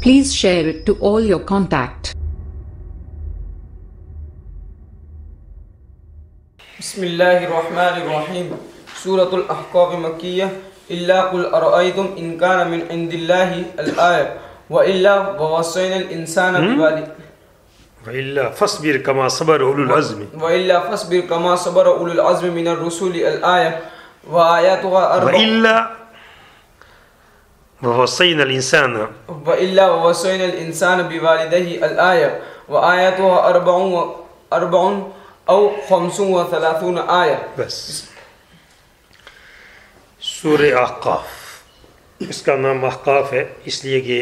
Please share it to all your contacts. بسم الله الرحمن الرحيم. سورة الأحقاف مكية. إلا قل أرأيتم إن كان من عند الله الآية وإلا ووصينا الإنسان بوالديه وإلا فاصبر كما صبر أولو العزم كما صبر أولو العزم من الرسل الآية وآياتها أربع وإلا ووصينا الإنسان بوالديه الآية وآياتها أربع أو 35 آية. بس سورہ احقاف، اس کا نام احقاف ہے اس لیے کہ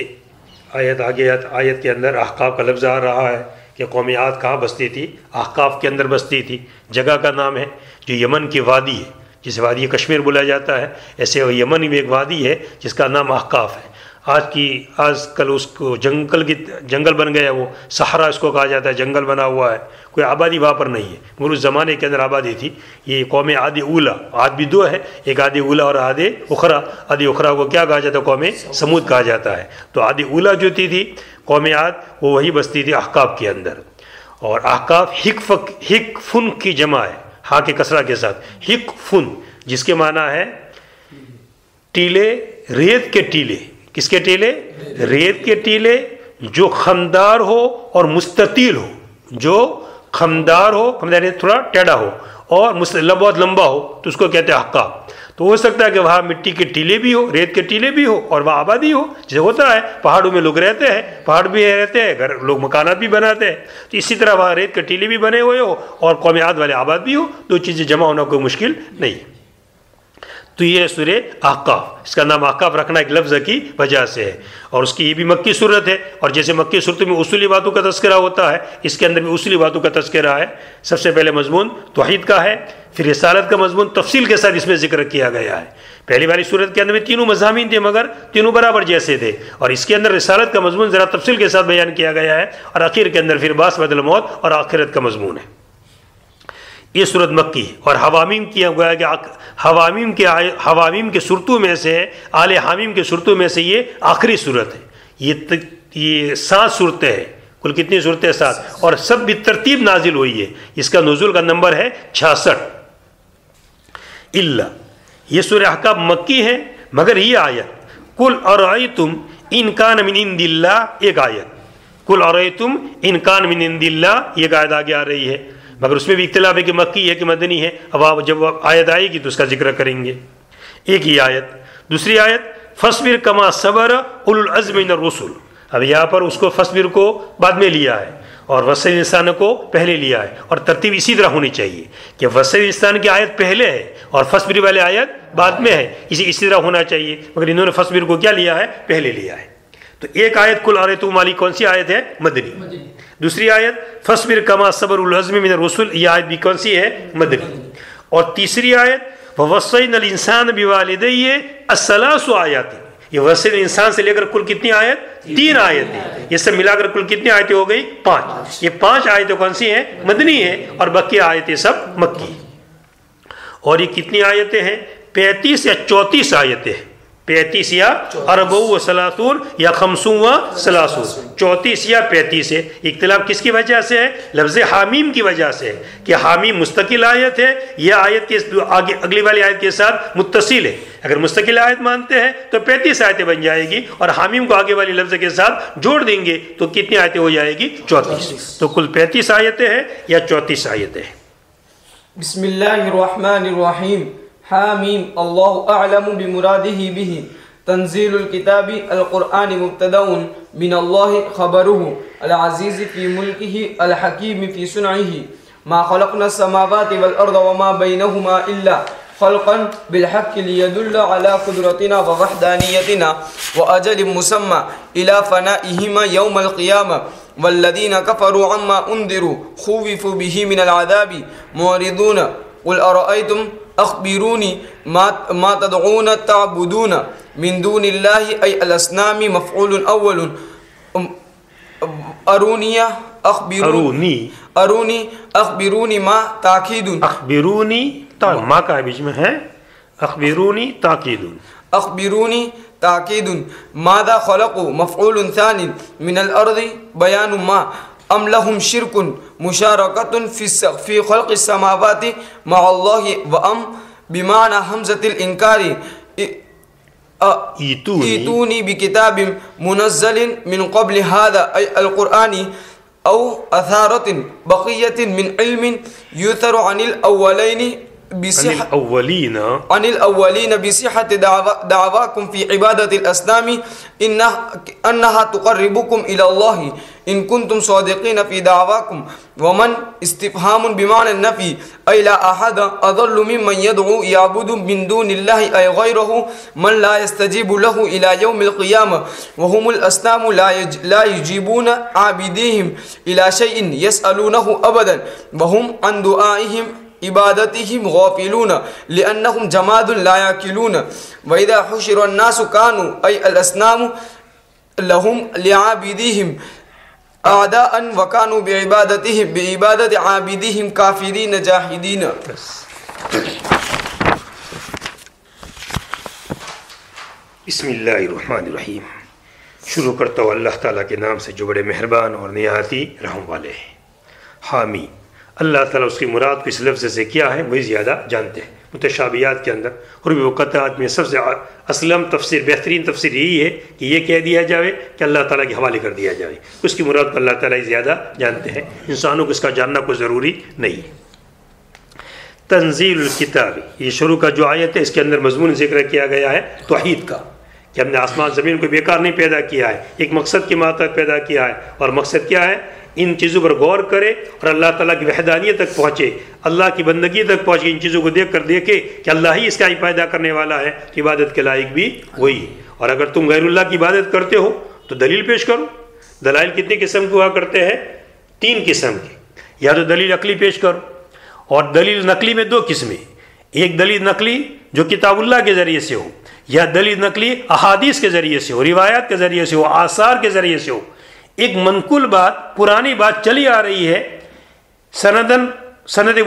آیت کے اندر احقاف کا لفظ آ رہا ہے کہ قوم عاد کہاں بستی تھی؟ احقاف کے اندر بستی تھی. جگہ کا نام ہے جو یمن کی وادی ہے، جسے وادی کشمیر بولا جاتا ہے، ایسے وہ یمن میں ایک وادی ہے جس کا نام احقاف ہے. آج کل اس کو جنگل بن گیا، وہ صحرا اس کو کہا جاتا ہے، جنگل بنا ہوا ہے، کوئی آبادی وہاں پر نہیں ہے، مگر اس زمانے کے اندر آبادی تھی. یہ قوم عاد اولا، عاد بھی دو ہے، ایک عاد اولا اور عاد اخرا. عاد اخرا کو کیا کہا جاتا ہے؟ قوم سمود کہا جاتا ہے. تو عاد اولا جو تھی قوم عاد، وہ وہی بستی تھی احقاف کے اندر. اور احقاف حق فن کی جمع ہے، ہاں کے کسرہ کے ساتھ، حق فن، جس کے معنی ہے ٹیلے، ریت کے ٹیلے. کس کے ٹیلے؟ ریت کے ٹیلے جو خمدار ہو اور مستطیل ہو. جو خمدار ہو، خمدار تھوڑا ٹیڑھا ہو، اور بہت لمبا ہو، تو اس کو کہتے ہیں احقاف. تو ہو سکتا ہے کہ وہاں مٹی کے ٹیلے بھی ہو، ریت کے ٹیلے بھی ہو، اور وہاں آبادی ہو، جیسے ہوتا ہے پہاڑوں میں لوگ رہتے ہیں، پہاڑ بھی رہتے ہیں، گھر لوگ مکانات بھی بناتے ہیں. تو اسی طرح وہاں ریت کے ٹیلے بھی بنے ہوئے ہو اور قوم عاد والے آباد بھی ہو. دو چیزیں جمع ہونا کوئی مشکل نہیں. تو یہ سورہ احقاف، اس کا نام احقاف رکھنا ایک لفظ کی وجہ سے ہے. اور اس کی یہ بھی مکی صورت ہے، اور جیسے مکی صورتوں میں اصولی باتوں کا تذکرہ ہوتا ہے، اس کے اندر بھی اصولی باتوں کا تذکرہ ہے. سب سے پہلے مضمون توحید کا ہے، پھر رسالت کا مضمون تفصیل کے ساتھ اس میں ذکر کیا گیا ہے. پہلی والی صورت کے اندر بھی تینوں مضامین تھے، مگر تینوں برابر جیسے تھے، اور اس کے اندر رسالت کا مضمون ذرا تفصیل کے ساتھ بیان کیا گیا ہے، اور آخر کے اندر پھر بعث بعد الموت اور آخرت کا مضمون ہے. یہ صورت مکی ہے، اور حوامیم کیا گیا کہ حوامیم کے صورتوں میں سے، آل حامیم کے صورتوں میں سے یہ آخری صورت ہے. یہ 7 صورتیں ہیں، کل کتنی صورتیں؟ 7، اور سب بھی ترتیب نازل ہوئی ہے. اس کا نزول کا نمبر ہے 66. اللہ، یہ سورہ احقاف مکی ہے، مگر یہ آیت قل ارأیتم ان کان من عند اللہ، ایک آیت قل ارأیتم ان کان من عند اللہ، یہ آیت آگے آ رہی ہے، مگر اس میں بھی اختلاف ہے کہ مکی ہے کہ مدنی ہے. اب جب آیت آئے گی تو اس کا ذکر کریں گے. ایک ہی آیت. دوسری آیت فاصبر کما صبر اولو العزم من الرسل. اب یہاں پر اس کو فاصبر کو بعد میں لیا ہے اور وصل انسان کو پہلے لیا ہے، اور ترتیب اسی طرح ہونی چاہیے کہ وصل انسان کی آیت پہلے ہے اور فاصبر والے آیت بعد میں ہے، اسی طرح ہونا چاہیے، مگر انہوں نے فاصبر کو کیا لیا ہے؟ پہلے لیا ہے. تو ایک آیت قل ارأیتم والی کون سی آیت ہے؟ مدنی. دوسری آیت فاصبر کما صبر اولو العزم من الرسل، یہ آیت بھی کون سی ہے؟ مدنی. اور تیسری آیت ووصینا الانسان بوالدیہ الثلاث آیات، یہ وصل انسان سے لے کر کل کتنی آیت؟ 3 آیتیں. یہ سب ملا کر کل کتنی آیتیں ہو گئی؟ 5. یہ 5 آیتیں کون سی ہیں؟ مدنی ہیں، اور باقی آیتیں سب مکی. اور یہ کتنی آیتیں ہیں؟ 35 یا 34 آیتیں. 35 یا 34 یا 35 34 یا 35 ہے. اختلاف کس کی وجہ سے ہے؟ لفظ حامیم کی وجہ سے ہے کہ حامیم مستقل آیت ہے، یہ آیت کے آگے اگلی والی آیت کے ساتھ متصل ہے. اگر مستقل آیت مانتے ہیں تو 35 آیتیں بن جائے گی، اور حامیم کو آگے والی لفظ کے ساتھ جوڑ دیں گے تو کتنی آیتیں ہو جائے گی؟ 34. تو کل 35 آیتیں ہیں یا 34 آیتیں ہیں. بسم اللہ الرحمن الرحیم. حامیم اللہ اعلم بمراده به. تنزیل الكتاب القرآن مبتدأ من اللہ خبره العزیز فی ملکه الحکیم فی صنعه. ما خلقنا السماوات والارض وما بینهما الا خلقا بالحق ليدل على قدرتنا ووحدانيتنا وأجل مسمى إلى فنائهما يوم القيامة. والذين كفروا عما أنذروا خوفوا به من العذاب معرضون. قل أرأيتم أخبروني ما تدعون تعبدون من دون الله أي الأصنام. مفعول أول. أروني أخبروني ما تأكيدون. أخبروني ما کا بیچ میں ہے، أخبروني تأكيدون. أخبروني تأكيد ماذا خلقوا مفعول ثاني من الأرض بيان ما أم لهم شرك مشاركة في خلق السماوات مع الله وأم بمعنى همزة الإنكار ائتوني بكتاب منزل من قبل هذا أي القرآن أو أثارة بقية من علم يثر عن الأولين بصحة دعواكم في عبادة الأصنام أنها تقربكم إلى الله إن كنتم صادقين في دعواكم ومن استفهام بمعنى النفي أي لا أحد أضل ممن يدعو يعبد من دون الله أي غيره من لا يستجيب له إلى يوم القيامة وهم الأصنام لا يجيبون عابديهم إلى شيء يسألونه أبدا وهم عن دعائهم عبادتهم غافلون لأنهم جماد لا يأكلون وإذا حشر الناس كانوا أي الأصنام لهم لعابديهم أعداء وكانوا بعبادة عابديهم كافرين جاحدين. بسم اللہ الرحمن الرحیم. شروع کرتا ہوں اللہ تعالیٰ کے نام سے جو بڑے مہربان اور نہایت رحم والے ہیں. حامی. اللہ تعالیٰ اس کی مراد کو اس لفظ سے کیا ہے وہی زیادہ جانتے ہیں. متشابہات کے اندر اور بھی وقتات میں سب سے اسلم تفسیر بہترین تفسیر یہی ہے کہ یہ کہہ دیا جائے کہ اللہ تعالیٰ کے حوالے کر دیا جائے. اس کی مراد کو اللہ تعالیٰ زیادہ جانتے ہیں، انسانوں کو اس کا جاننا کوئی ضروری نہیں. تنزیل الکتاب، یہ شروع کا جو آیت ہے اس کے اندر مضمون ذکر کیا گیا ہے توحید کا، کہ ہم نے آسمان زمین کو بیکار نہیں پیدا کیا ہے، ایک مقصد کے ماتحت پیدا کیا ہے. اور مقصد کیا ہے؟ ان چیزوں پر غور کرے اور اللہ تعالیٰ کی وحدانیت تک پہنچے، اللہ کی بندگی تک پہنچے. ان چیزوں کو دیکھ کر دیکھے کہ اللہ ہی اس کا ہی پیدا کرنے والا ہے، کہ عبادت کے لائق بھی وہی. اور اگر تم غیر اللہ کی عبادت کرتے ہو تو دلیل پیش کرو. دلائل کتنے قسم کے ہوا کرتے ہیں؟ 3 قسم کے. یا تو دلیل عقلی پیش کرو، اور دلیل نقلی میں 2 قسمیں. ایک دلیل نقلی جو کتاب اللہ کے ذریعے سے ہو، یا دلیل نقلی احادیث کے ذریعے سے ہو، روایات کے ذریعے سے ہو، آثار کے ذریعے سے ہو. ایک منقول بات، پرانی بات چلی آ رہی ہے سند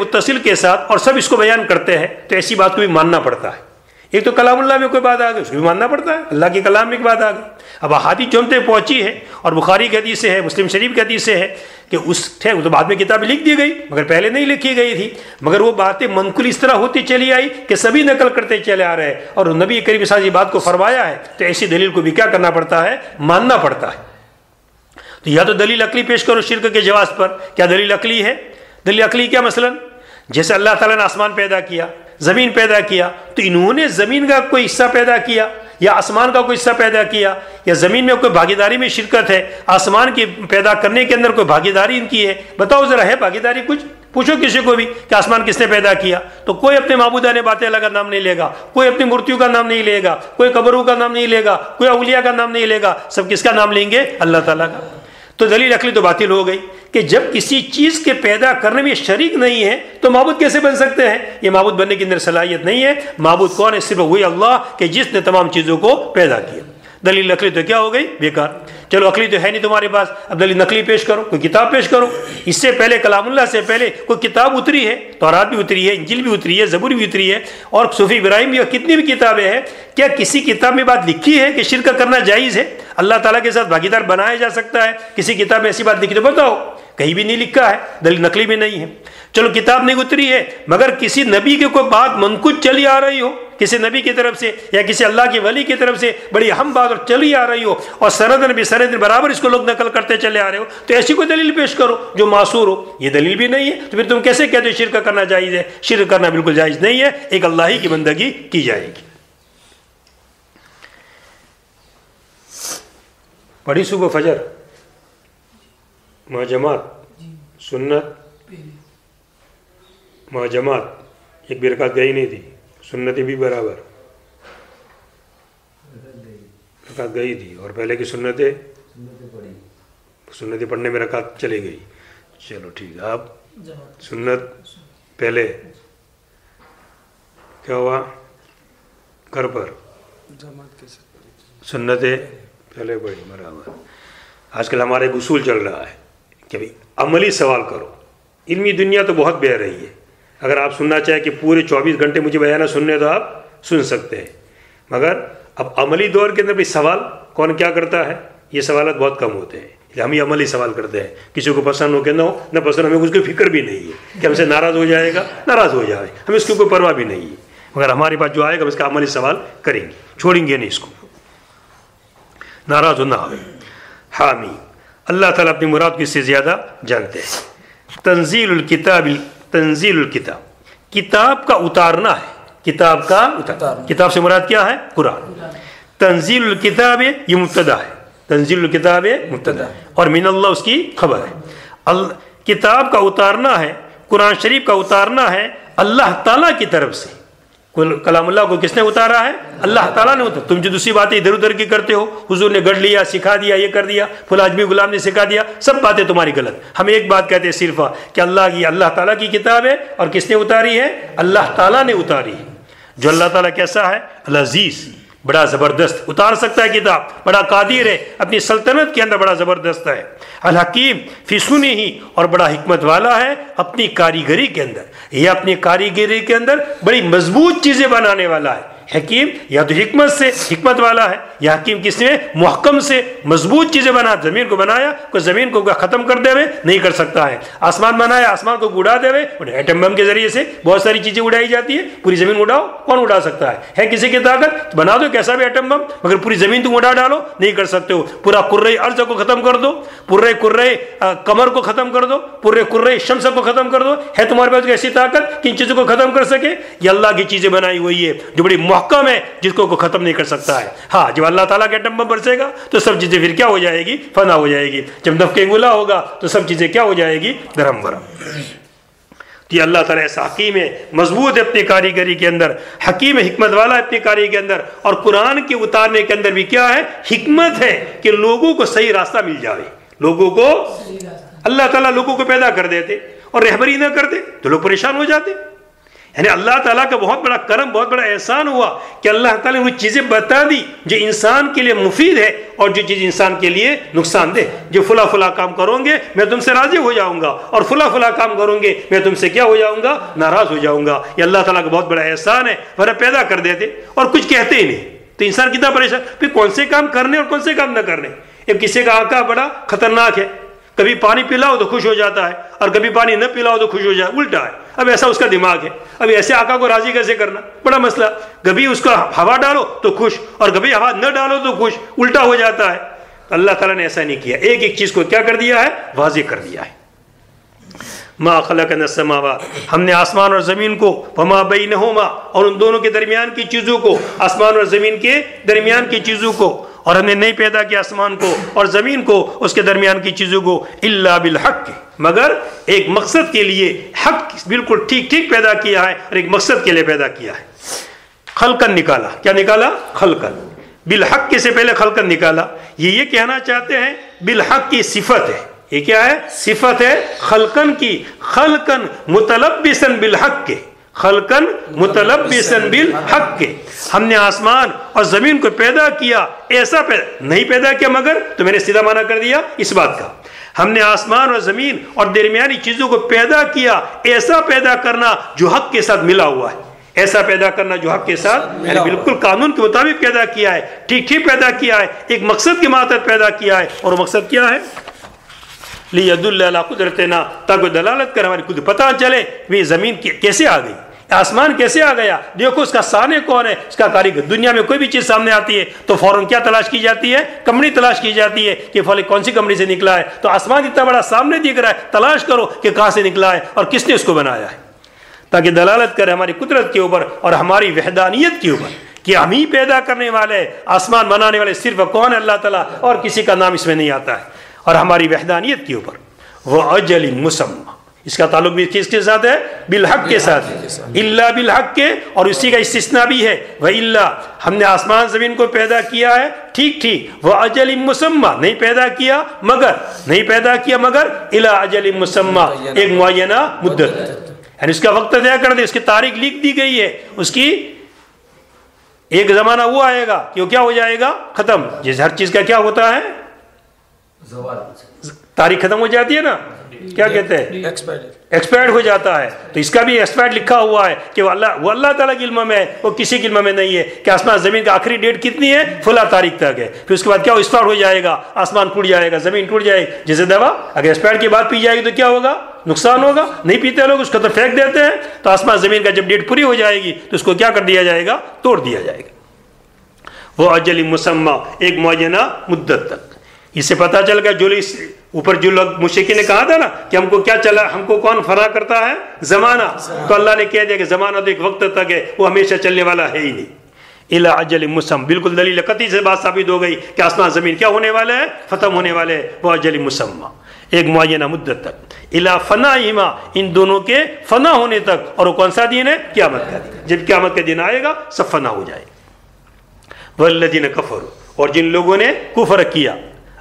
متصل کے ساتھ، اور سب اس کو بیان کرتے ہیں، تو ایسی بات کو بھی ماننا پڑتا ہے. ایک تو کلام اللہ میں کوئی بات آ گئی اس کو بھی ماننا پڑتا ہے، اللہ کے کلام میں ایک بات آ گئی. اب احادیث جو ہم تک پہنچی ہے، اور بخاری کی حدیث سے ہے، مسلم شریف کی حدیث سے ہے کہ وہ تو بعد میں کتاب لکھ دی گئی مگر پہلے نہیں لکھی گئی تھی. مگر وہ باتیں منقول اس طرح ہوتی چلی آئی کہ سبھی نقل کرتے چلے آ رہے ہیں، اور نبی کریم صلی اللہ علیہ وسلم بات کو فرمایا ہے، تو ایسی دلیل کو بھی کیا کرنا پڑتا ہے؟ ماننا پڑتا ہے. تو یا تو دلیل عقلی پیش کرو شرک کے جواز پر. کیا دلیل عقلی ہے؟ دلیل عقلی کیا؟ مثلا جیسے اللہ تعالیٰ نے آسمان پیدا کیا، زمین پیدا کیا، تو انہوں نے زمین کا کوئی حصہ پیدا کیا یا آسمان کا کوئی حصہ پیدا کیا، یا زمین میں کوئی بھاگیداری میں شرکت ہے، آسمان کی پیدا کرنے کے اندر کوئی بھاگیداری ان کی ہے؟ بتاؤ ذرا، ہے بھاگیداری کچھ؟ پوچھو کسی کو بھی کہ آسمان کس نے پیدا کیا، تو کوئی اپنے معبودان باطل کا نام نہیں لے گا، کوئی اپنی مورتیوں کا نام نہیں لے گا، کوئی قبروں کا نام نہیں لے گا، کوئی اولیاء کا نام نہیں لے گا. سب کس کا نام لیں گے؟ اللہ تعالیٰ کا. تو دلیل عقلی تو باطل ہو گئی کہ جب کسی چیز کے پیدا کرنے میں شریک نہیں ہے تو معبود کیسے بن سکتے ہیں؟ یہ معبود بننے کے اندر صلاحیت نہیں ہے. معبود کون ہے؟ صرف وہی اللہ کہ جس نے تمام چیزوں کو پیدا کیا. دلیل عقلی تو کیا ہو گئی؟ بیکار. چلو عقلی تو ہے نہیں تمہارے پاس، اب دلیل نقلی پیش کرو، کوئی کتاب پیش کرو. اس سے پہلے کلام اللہ سے پہلے کوئی کتاب اتری ہے، تورات بھی اتری ہے، انجیل بھی اتری ہے، زبور بھی اتری ہے، اور صحف ابراہیم بھی، کتنی بھی کتابیں ہیں. کیا کسی کتاب میں بات لکھی ہے کہ شرک کرنا جائز ہے؟ اللہ تعالیٰ کے ساتھ بھاگیدار بنایا جا سکتا ہے؟ کسی کتاب میں ایسی بات لکھی تو بتاؤ. کہیں بھی نہیں لکھا ہے، دلیل نقلی بھی نہیں ہے. چلو کتاب نہیں اتری ہے، مگر کسی نبی کی کوئی بات منقول چلی آ رہی ہو، کسی نبی کی طرف سے یا کسی اللہ کے ولی کی طرف سے بڑی اہم بات اور چلی آ رہی ہو، اور سندن بھی سند برابر اس کو لوگ نقل کرتے چلے آ رہے ہو، تو ایسی کوئی دلیل پیش کرو جو معصور ہو. یہ دلیل بھی نہیں ہے، تو پھر تم کیسے کہتے ہو شرک کرنا جائز ہے؟ شرک کرنا بالکل جائز نہیں ہے، ایک اللہ ہی کی بندگی کی جائے گی. پڑھی صبح فجر ماں جماعت سنت ماں جماعت، ایک بھی رکعت گئی نہیں تھی، سنتیں بھی برابر رکعت گئی تھی، اور پہلے کی سنتیں پڑھنے میں رکعت چلی گئی. چلو ٹھیک ہے. اب سنت پہلے کیا ہوا؟ گھر پر سنتیں پہلے پڑھی برابر. آج کل ہمارا ایک اصول چل رہا ہے کہ بھائی عملی سوال کرو. علمی دنیا تو بہت بہ رہی ہے، اگر آپ سننا چاہیں کہ پورے 24 گھنٹے مجھے بیانہ سننے تو آپ سن سکتے ہیں، مگر اب عملی دور کے اندر بھی سوال کون کیا کرتا ہے؟ یہ سوالات بہت کم ہوتے ہیں، ہم یہ عملی سوال کرتے ہیں، کسی کو پسند ہو کہ نہ ہو نہ پسند، ہمیں اس کی فکر بھی نہیں ہے کہ ہم سے ناراض ہو جائے گا، ناراض ہو جائے، ہمیں اس کی کوئی پرواہ بھی نہیں ہے، مگر ہمارے پاس جو آئے گا ہم اس کا عملی سوال کریں گے، چھوڑیں گے نہیں اس کو، ناراض ہو نہ ہوئے۔ حامی، اللہ تعالیٰ اپنی مراد کو اس سے زیادہ جانتے ہیں۔ تنزیل الکتاب، تنزیل الکتاب، کتاب کا اتارنا ہے، کتاب کا کتاب سے مراد کیا ہے؟ قرآن۔ تنزیل الکتاب یہ مبتدا ہے، تنزیل الکتاب مبتدا اور من اللہ اس کی خبر ہے۔ کتاب کا اتارنا ہے، قرآن شریف کا اتارنا ہے اللہ تعالیٰ کی طرف سے۔ کلام اللہ کو کس نے اتارا ہے؟ اللہ تعالیٰ نے اتارا۔ تم جو دوسری باتیں ادھر ادھر کی کرتے ہو، حضور نے گڑھ لیا، سکھا دیا، یہ کر دیا، فلاں اجمی غلام نے سکھا دیا، سب باتیں تمہاری غلط۔ ہم ایک بات کہتے ہیں صرف کہ اللہ تعالیٰ کی کتاب ہے، اور کس نے اتاری ہے؟ اللہ تعالیٰ نے اتاری ہے۔ جو اللہ تعالیٰ کیسا ہے؟ العزیز، بڑا زبردست، اتار سکتا ہے کتاب، بڑا قادر ہے، اپنی سلطنت کے اندر بڑا زبردست ہے۔ الحکیم فی سنہ، اور بڑا حکمت والا ہے اپنی کاریگری کے اندر، یہ اپنی کاریگری کے اندر بڑی مضبوط چیزیں بنانے والا ہے۔ حکیم یا تو حکمت سے، حکمت والا ہے، یا حکیم کس نے؟ محکم سے مضبوط چیزیں بنا۔ زمین کو بنایا، کوئی زمین کو ختم کر دے ہوئے نہیں کر سکتا ہے۔ آسمان بنایا، آسمان کو اڑا دے ہوئے، ایٹم بم کے ذریعے سے بہت ساری چیزیں اڑائی جاتی ہے، پوری زمین اڑاؤ، کون اڑا سکتا ہے کسی کی طاقت؟ بنا دو کیسا بھی ایٹم بم، مگر پوری زمین تم اڑا ڈالو نہیں کر سکتے ہو۔ پورا کرۂ ارض کو ختم کر دو، پورے کرۂ قمر کو ختم کر دو، پورے کرۂ شمس کو ختم کر دو، ہے تمہارے پاس ایسی طاقت کہ ان چیزوں کو ختم کر سکے؟ یہ اللہ کی چیزیں بنائی ہوئی ہے جو بڑی محکم ہے، جس کو کوئی ختم نہیں کر سکتا ہے۔ ہاں، جب اللہ تعالیٰ کے ایٹم بم برسے گا تو سب چیزیں پھر کیا ہو جائے گی؟ فنا ہو جائے گی۔ جب نفخ انگلا ہوگا تو سب چیزیں کیا ہو جائے گی؟ درہم برہم۔ تو یہ اللہ تعالیٰ ایسا حکیم ہے، مضبوط ہے اپنی کاریگری کے اندر، حکیم حکمت والا ہے اپنی کاریگری کے اندر، اور قرآن کے اتارنے کے اندر بھی کیا ہے؟ حکمت ہے کہ لوگوں کو صحیح راستہ مل جائے۔ لوگوں کو اللہ تعالیٰ لوگوں کو پیدا کر دیتے اور رہبری نہ کرتے تو لوگ پریشان ہو جاتے۔ یعنی اللہ تعالیٰ کا بہت بڑا کرم، بہت بڑا احسان ہوا کہ اللہ تعالیٰ نے وہ چیزیں بتا دی جو انسان کے لیے مفید ہے اور جو چیز انسان کے لیے نقصان دہ۔ جو فلاں فلاں کام کرو گے میں تم سے راضی ہو جاؤں گا، اور فلاں فلاں کام کروں گے میں تم سے کیا ہو جاؤں گا؟ ناراض ہو جاؤں گا۔ یہ اللہ تعالیٰ کا بہت بڑا احسان ہے، ورنہ پیدا کر دیتے اور کچھ کہتے ہی نہیں تو انسان کتنا پریشان، پھر کون سے کام کرنے اور کون سے کام نہ کرنے۔ اب کسی کا آقا بڑا خطرناک ہے، کبھی پانی پلاؤ تو خوش ہو جاتا ہے اور کبھی پانی نہ پلاؤ تو خوش ہو جائے، الٹا ہے۔ اب ایسا اس کا دماغ ہے، اب ایسے آقا کو راضی کیسے کرنا؟ بڑا مسئلہ۔ کبھی اس کو ہوا ڈالو تو خوش، اور کبھی ہوا نہ ڈالو تو خوش، الٹا ہو جاتا ہے۔ اللہ تعالیٰ نے ایسا نہیں کیا، ایک ایک چیز کو کیا کر دیا ہے؟ واضح کر دیا ہے۔ ما خلقنا السماوات، ہم نے آسمان اور زمین کو، وما بینہما، اور ان دونوں کے درمیان کی چیزوں کو، آسمان اور زمین کے درمیان کی چیزوں کو، اور ہم نے نہیں پیدا کیا آسمان کو اور زمین کو، اس کے درمیان کی چیزوں کو، الا بالحق، مگر ایک مقصد کے لیے، حق بالکل ٹھیک ٹھیک پیدا کیا ہے اور ایک مقصد کے لیے پیدا کیا ہے۔ خلقن نکالا، کیا نکالا؟ خلقن۔ بالحق سے پہلے خلقن نکالا، یہ کہنا چاہتے ہیں بالحق کی صفت ہے۔ یہ کیا ہے؟ صفت ہے خلقن کی، خلقن متلبسن بالحق کے، خلقن متلبسن بالحق کے۔ ہم نے آسمان اور زمین کو پیدا کیا، ایسا پیدا نہیں پیدا کیا مگر، تو میں نے سیدھا معنی کر دیا اس بات کا، ہم نے آسمان اور زمین اور درمیانی چیزوں کو پیدا کیا، ایسا پیدا کرنا جو حق کے ساتھ ملا ہوا ہے، ایسا پیدا کرنا جو حق کے ساتھ، یعنی بالکل قانون کے مطابق پیدا کیا ہے، ٹھیک ٹھیک پیدا کیا ہے، ایک مقصد کے ماتحت پیدا کیا ہے، اور مقصد کیا ہے؟ لیدل علی قدرتنا، تاکہ دلالت کر ہماری قدرت، پتہ چلے بھی زمین کیسے آ گئی، آسمان کیسے آ گیا، دیکھو اس کا صانع کون ہے، اس کا کاریگر۔ دنیا میں کوئی بھی چیز سامنے آتی ہے تو فوراً کیا تلاش کی جاتی ہے؟ کمپنی تلاش کی جاتی ہے کہ فلاں کون سی کمپنی سے نکلا ہے۔ تو آسمان اتنا بڑا سامنے دکھ رہا ہے، تلاش کرو کہ کہاں سے نکلا ہے اور کس نے اس کو بنایا ہے، تاکہ دلالت کرے ہماری قدرت کے اوپر اور ہماری وحدانیت کے اوپر کہ ہم ہی پیدا کرنے والے، آسمان بنانے والے صرف کون ہے؟ اللہ تعالیٰ، اور کسی کا نام اس میں نہیں آتا ہے، اور ہماری وحدانیت کے اوپر۔ وہ اجل مسمى، اس کا تعلق بھی کس کے ساتھ ہے؟ بالحق کے ساتھ ہے، الا بالحق کے، اور اسی کا استثناء بھی ہے، وَإِلَّا، ہم نے آسمان زمین کو پیدا کیا ہے ٹھیک ٹھیک، وہ اجل مسمى، نہیں پیدا کیا مگر الی اجل مسمى، ایک معینہ مدت، یعنی اس کا وقت طے کر دے، اس کی تاریخ لکھ دی گئی ہے، اس کی ایک زمانہ وہ آئے گا کہ وہ کیا ہو جائے گا؟ ختم۔ جیسے ہر چیز کا کیا ہوتا ہے؟ تاریخ ختم ہو جاتی ہے نا، کیا کہتے ہیں؟ ایکسپائرڈ ہو جاتا ہے، تو اس کا بھی ایکسپائرڈ لکھا ہوا ہے کہ وہ اللہ تعالیٰ کے علم میں ہے، وہ کسی کے علم میں نہیں ہے کہ آسمان زمین کا آخری ڈیٹ کتنی ہے، فلاں تاریخ تک ہے. پھر اس کے بعد کیا ایکسپائر ہو جائے گا، آسمان ٹوٹ جائے گا، زمین ٹوٹ جائے گی. جیسے دوا اگر ایکسپائر کے بعد پی جائے گی تو کیا ہوگا، نقصان ہوگا. نہیں پیتے لوگ، اس کو تو پھینک دیتے ہیں. تو آسمان زمین کا جب ڈیٹ پوری ہو جائے گی تو اس کو کیا کر دیا جائے گا، توڑ دیا جائے گا. وہ اجل مسمى، ایک معینہ مدت تک. اس سے پتہ چل گیا جو اوپر جو لوگ مشرکین نے کہا تھا نا کہ ہم کو کیا چلا، ہم کو کون فنا کرتا ہے، زمانہ. تو اللہ نے کہہ دیا کہ زمانہ تو ایک وقت تک ہے، وہ ہمیشہ چلنے والا ہے ہی نہیں. الی اجل مسمى، بالکل دلیل قطعی سے بات ثابت ہو گئی کہ آسمان زمین کیا ہونے والا ہے، ختم ہونے والے ہیں. وہ اجل مسمى، ایک معینہ مدت تک. الی فنائہما، ان دونوں کے فنا ہونے تک. اور وہ کون سا دن ہے، قیامت کا دن. جب قیامت کا دن آئے گا سب فنا ہو جائے گا. والذین کفروا، اور جن لوگوں نے کفر کیا،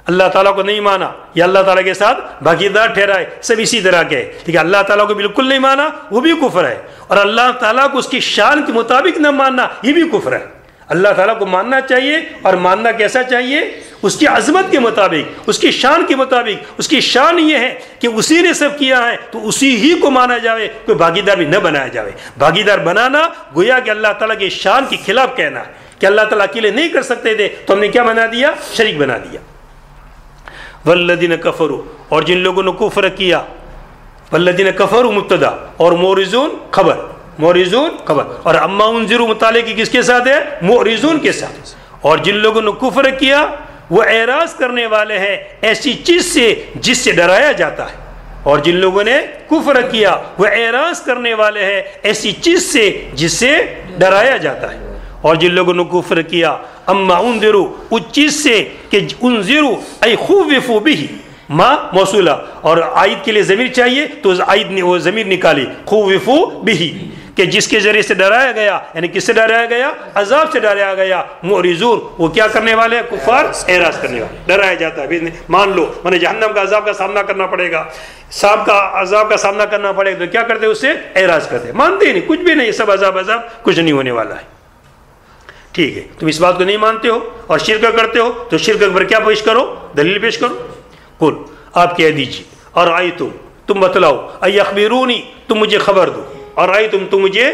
اللہ تعالیٰ کو نہیں مانا یا اللہ تعالیٰ کے ساتھ بھاگیدار ٹھہرائے، سب اسی طرح کے. ٹھیک ہے، اللہ تعالیٰ کو بالکل نہیں مانا وہ بھی کفر ہے، اور اللہ تعالیٰ کو اس کی شان کے مطابق نہ ماننا یہ بھی کفر ہے. اللہ تعالیٰ کو ماننا چاہیے، اور ماننا کیسا چاہیے، اس کی عظمت کے مطابق، اس کی شان کے مطابق. اس کی شان یہ ہے کہ اسی نے سب کیا ہے تو اسی ہی کو مانا جائے، کوئی بھاگیدار بھی نہ بنایا جائے. بھاگیدار بنانا گویا کہ اللہ تعالیٰ کی شان کے خلاف کہنا ہے کہ اللہ تعالیٰ اکیلے نہیں کر سکتے تھے تو ہم نے کیا بنا دیا، شریک بنا دیا. والذین کفروا، اور جن لوگوں نے کفر کیا. والذین کفروا مبتدا اور مورزون خبر، مورزون خبر. اور اما انذروا متعلق کس کے ساتھ ہے، مورزون کے ساتھ. اور جن لوگوں نے کفر کیا وہ اعراض کرنے والے ہیں ایسی چیز سے جس سے ڈرایا جاتا ہے. اور جن لوگوں نے کفر کیا وہ اعراض کرنے والے ہیں ایسی چیز سے جس سے ڈرایا جاتا ہے. اور جن لوگوں نے کفر کیا اما انذروا، اس چیز سے کہ انذروا ای خوفوا به، ما موصولہ اور عائد کے لیے ضمیر چاہیے تو عائد نے وہ ضمیر نکالی، خوفوا به، کہ جس کے ذریعے سے ڈرایا گیا. یعنی کس سے ڈرایا گیا، عذاب سے ڈرایا گیا. معرضون، وہ کیا کرنے والے ہیں، کفار، اعراض کرنے والے. ڈرایا جاتا ہے مان لو انہیں جہنم کا عذاب کا سامنا کرنا پڑے گا، سانپ کا عذاب کا سامنا کرنا پڑے گا، تو کیا کرتے اس سے اعراض کرتے، مانتے نہیں، کچھ بھی نہیں، سب عذاب کچھ نہیں ہونے والا ہے. ٹھیک ہے، تم اس بات کو نہیں مانتے ہو اور شرک کرتے ہو تو شرک پر کیا پیش کرو، دلیل پیش کرو. قل، آپ کہہ دیجیے، اور آئی تم بتلاؤ، ای اخبرونی، تم مجھے خبر دو. اور آئی تم مجھے،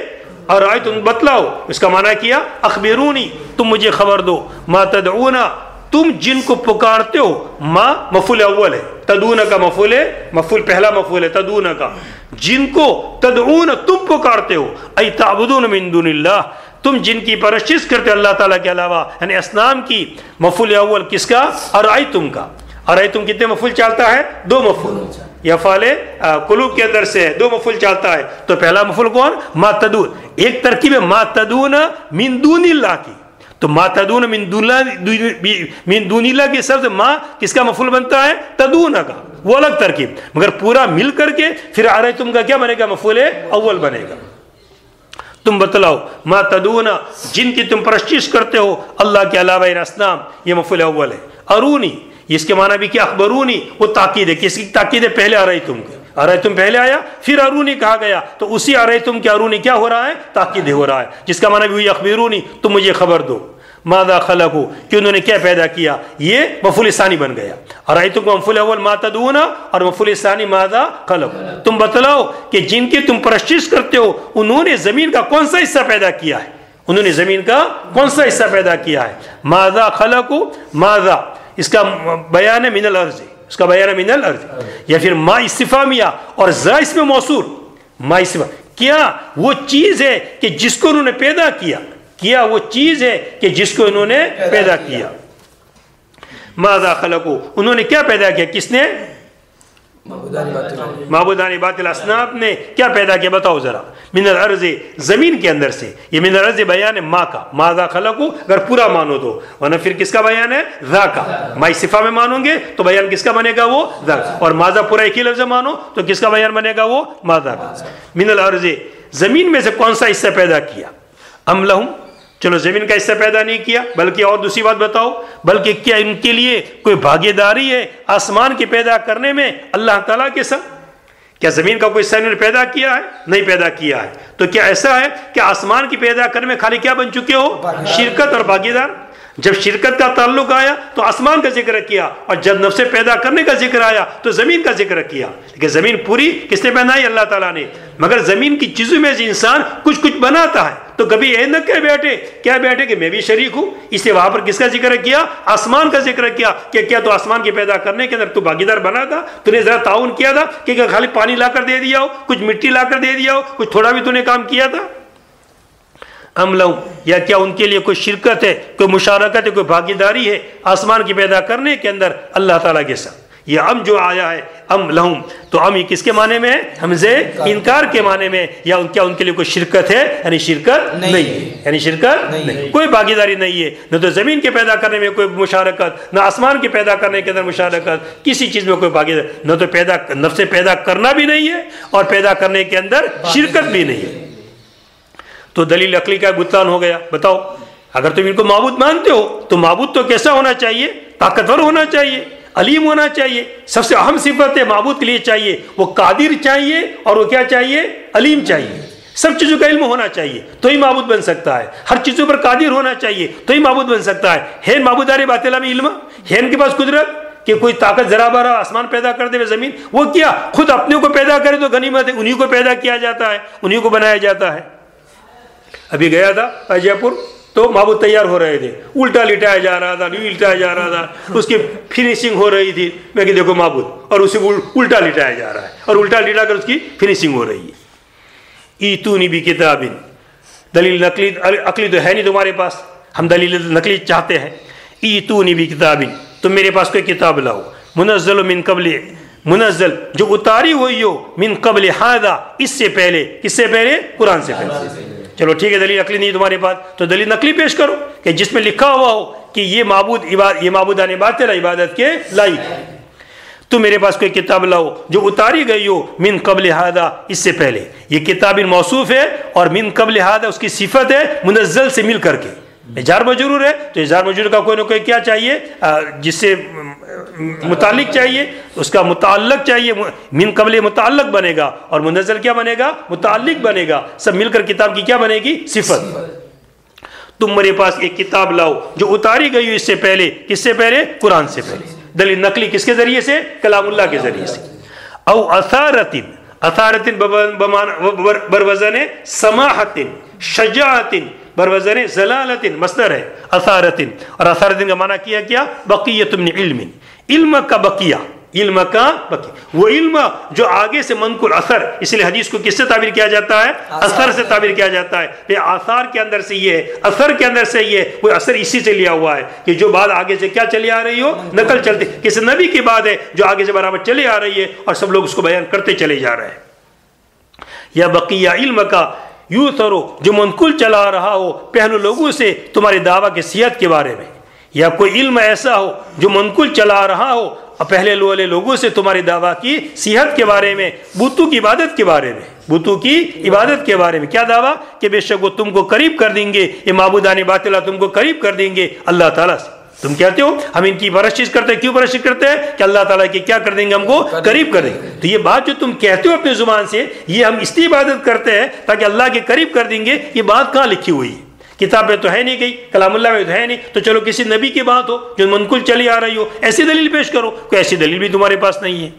اور آئی تم بتلاؤ، اس کا معنی کیا، اخبرونی، تم مجھے خبر دو. ما تدعونا، تم جن کو پکارتے ہو. ما مفعول اول ہے، تدعون کا مفعول پہلا مفعول ہے تدعون کا. جن کو تدعون تم پکارتے ہو، ای تعبدون من دون اللہ، تم جن کی پرستش کرتے ہو اللہ تعالیٰ کے علاوہ، یعنی اصنام کی. مفعول اول کس کا، ارائیتم کا. ارائیتم کتنے مفعول چالتا ہے، دو مفعول. یا فعل قلوب کے اندر سے دو مفعول چالتا ہے. تو پہلا مفعول کون، ما تدعون. ایک ترکیب ہے ما تدعون من دون اللہ کی. تو ما تدعون من دون اللہ کے سب سے ما کس کا مفعول بنتا ہے، تدعون کا، وہ الگ ترکیب. مگر پورا مل کر کے پھر ارائیتم کا کیا بنے گا، مفعول اول بنے گا. تم بتلاؤ، ما تدعون، جن کی تم پرستش کرتے ہو اللہ کے علاوہ اصنام، یہ مفعول اول ہے. ارونی، اس کے معنی بھی کیا، اخبرونی، وہ تاکید ہے. کس کی تاکید ہے، پہلے ارائیتم کی. ارائیتم پہلے آیا پھر ارونی کہا گیا، تو اسی ارائیتم کے ارونی کیا ہو رہا ہے، تاکید ہو رہا ہے، جس کا معنی بھی ہوئی اخبرونی، تم مجھے خبر دو. ماذا خلقوا، کہ انہوں نے کیا پیدا کیا، یہ مفعول ثانی بن گیا. ارائیتم کا مفعول اول ما تدعون اور مفعول ثانی ماذا خلقوا. تم بتلاؤ کہ جن کی تم پرستش کرتے ہو انہوں نے زمین کا کون سا حصہ پیدا کیا ہے، انہوں نے زمین کا کون سا حصہ پیدا کیا ہے. ماذا خلقوا، ماذا اس کا بیان ہے من الارض، اس کا بیان ہے من الارض. یا پھر ما استفہامیہ اور ذا اس میں موصول. ما استفہام، کیا وہ چیز ہے کہ جس کو انہوں نے پیدا کیا، کیا وہ چیز ہے کہ جس کو انہوں نے پیدا کیا. ماذا خلقوا، انہوں نے کیا پیدا کیا، کس نے، معبودان باطل اصنام نے کیا پیدا کیا، بتاؤ ذرا. من الارض، زمین کے اندر سے. یہ من الارض بیان ہے ما کا، ماذا خلقوا اگر پورا مانو تو، ورنہ پھر کس کا بیان ہے، ذا کا. ما صفہ میں مانو گے تو بیان کس کا بنے گا، وہ ذا. اور ماذا پورا ایک ہی لفظ مانو تو کس کا بیان بنے گا، وہ ماذا کا. من الارض، زمین میں سے کون سا حصہ پیدا کیا. ام لہم، چلو زمین کا حصہ پیدا نہیں کیا، بلکہ اور دوسری بات بتاؤ، بلکہ کیا ان کے لیے کوئی بھاگی داری ہے آسمان کے پیدا کرنے میں اللہ تعالیٰ کے ساتھ. کیا زمین کا کوئی حصہ انہوں نے پیدا کیا ہے، نہیں پیدا کیا ہے. تو کیا ایسا ہے کہ آسمان کی پیدا کرنے میں خالی کیا بن چکے ہو، شرکت اور بھاگیدار. جب شرکت کا تعلق آیا تو آسمان کا ذکر کیا، اور جب نفس پیدا کرنے کا ذکر آیا تو زمین کا ذکر کیا. لیکن زمین پوری کس نے بنائی؟ اللہ تعالیٰ نے. مگر زمین کی چیزوں میں سے انسان کچھ کچھ بناتا ہے، تو کبھی یہ نہ کیا بیٹھے کہ میں بھی شریک ہوں. اس لیے وہاں پر کس کا ذکر کیا؟ آسمان کا ذکر کیا کہ کیا تو آسمان کے پیدا کرنے کے اندر تو بھاگیدار بنا تھا؟ تو نے ذرا تعاون کیا تھا کہ خالی پانی لا کر دے دیا ہو، کچھ مٹی لا کر دے دیا ہو، کچھ تھوڑا بھی تو نے کام کیا تھا؟ ام لہم، یا کیا ان کے لیے کوئی شرکت ہے، کوئی مشارکت ہے، کوئی بھاگیداری ہے آسمان کی پیدا کرنے کے اندر اللہ تعالیٰ کے ساتھ؟ یہ ام جو آیا ہے ام لہم، تو ام یہ کس کے معنی میں ہے؟ حمزے انکار کے معنی میں. یا کیا ان کے لیے کوئی شرکت ہے؟ یعنی شرکت نہیں ہے، یعنی شرکت نہیں، کوئی بھاگیداری نہیں ہے. نہ تو زمین کے پیدا کرنے میں کوئی مشارکت، نہ آسمان کے پیدا کرنے کے اندر مشارکت، کسی چیز میں کوئی بھاگیداری. نہ تو نفس پیدا کرنا بھی نہیں ہے اور پیدا کرنے کے اندر شرکت بھی نہیں ہے. تو دلیل عقلی کا بتلان ہو گیا. بتاؤ اگر تم ان کو معبود مانتے ہو تو معبود تو کیسا ہونا چاہیے؟ طاقتور ہونا چاہیے، علیم ہونا چاہیے. سب سے اہم صفت ہے معبود کے لیے چاہیے، وہ قادر چاہیے اور وہ کیا چاہیے؟ علیم چاہیے. سب چیزوں کا علم ہونا چاہیے تو ہی معبود بن سکتا ہے. ہر چیزوں پر قادر ہونا چاہیے تو ہی معبود بن سکتا ہے. ہے معبودار باطلہ میں علم؟ ہے ان کے پاس قدرت کہ کوئی طاقت ذرا برا آسمان پیدا کر دے زمین؟ وہ کیا خود اپنے کو پیدا کرے تو غنیمت ہے، انہی کو پیدا کیا جاتا ہے، انہی کو بنایا جاتا ہے. ابھی گیا تھا جے پور تو معبود تیار ہو رہے تھے، الٹا لٹایا جا رہا تھا، نیو لٹایا جا رہا تھا، اس کی فنیشنگ ہو رہی تھی. میں کہ دیکھو معبود، اور اسے الٹا لٹایا جا رہا ہے اور الٹا لٹا کر اس کی فنیشنگ ہو رہی ہے. ایتونی بھی کتاب، دلیل نقلی عقلی تو ہے نہیں تمہارے پاس، ہم دلیل نقلی چاہتے ہیں. ایتونی بھی کتاب، تم میرے پاس کوئی کتاب لاؤ. منزل من قبل، منزل جو اتاری ہوئی ہو، من قبل ہذا اس سے پہلے. کس سے پہلے؟ قرآن سے پہلے. چلو ٹھیک ہے، دلیل عقلی نہیں تمہارے پاس تو دلیل نقلی پیش کرو کہ جس میں لکھا ہوا ہو کہ یہ معبودان باطل عبادت کے لائق ہے. تو میرے پاس کوئی کتاب لاؤ جو اتاری گئی ہو من قبل ہذا اس سے پہلے. یہ کتاب موصوف ہے اور من قبل ہذا اس کی صفت ہے منزل سے مل کر کے. جار مجرور ہے تو جار مجرور کا کوئی نہ کوئی کیا چاہیے، جس سے متعلق چاہیے، اس کا متعلق چاہیے. من قبل متعلق بنے گا اور منزل کیا بنے گا؟ متعلق بنے گا. سب مل کر کتاب کی کیا بنے گی؟ صفت. تم میرے پاس ایک کتاب لاؤ جو اتاری گئی اس سے پہلے. کس سے پہلے؟ قرآن سے پہلے. دلیل نقلی کس کے ذریعے سے؟ کلام اللہ کے ذریعے سے. او اثارتن، اثارتن بروزن سماحتن، شجاعتن بروزن زلالتن مصدر ہے اثارتن. اور اثارتن کا معنی کیا؟ بقیت من علم، علم کا بقیہ، علم کا بقیہ، وہ علم جو آگے سے منقول اثر. اس لیے حدیث کو کس سے تعبیر کیا جاتا ہے؟ اثر سے تعبیر کیا جاتا ہے. یہ آثار کے اندر سے یہ ہے، اثر کے اندر سے یہ، وہ اثر اسی سے لیا ہوا ہے کہ جو بات آگے سے کیا چلی آ رہی ہو، نقل چلتی کسی نبی کی بات ہے جو آگے سے برابر چلی آ رہی ہے اور سب لوگ اس کو بیان کرتے چلے جا رہے ہیں. یا بقیہ علم کا یوں سرو جو منقول چلا رہا ہو پہلو لوگوں سے تمہاری دعویٰ کی صحت کے بارے میں. یا کوئی علم ایسا ہو جو منقول چلا رہا ہو پہلے والے لوگوں سے تمہاری دعویٰ کی صحت کے بارے میں، بتوں کی عبادت کے بارے میں، بتوں کی عبادت کے بارے میں. کیا دعویٰ؟ کہ بے شک وہ تم کو قریب کر دیں گے، یہ معبودان باطلہ تم کو قریب کر دیں گے اللہ تعالیٰ سے. تم کہتے ہو ہم ان کی پرستش کرتے ہیں، کیوں پرستش کرتے ہیں؟ کہ اللہ تعالیٰ کی کیا کر دیں گے؟ ہم کو قریب کر دیں گے. تو یہ بات جو تم کہتے ہو اپنی زبان سے، یہ ہم اس لیے عبادت کرتے ہیں تاکہ اللہ کے قریب کر دیں گے. یہ بات کہاں لکھی ہوئی ہے؟ کتاب میں تو ہے نہیں گئی، کلام اللہ میں تو ہے نہیں. تو چلو کسی نبی کی بات ہو جو منقول چلی آ رہی ہو، ایسی دلیل پیش کرو. کوئی ایسی دلیل بھی تمہارے پاس نہیں ہے.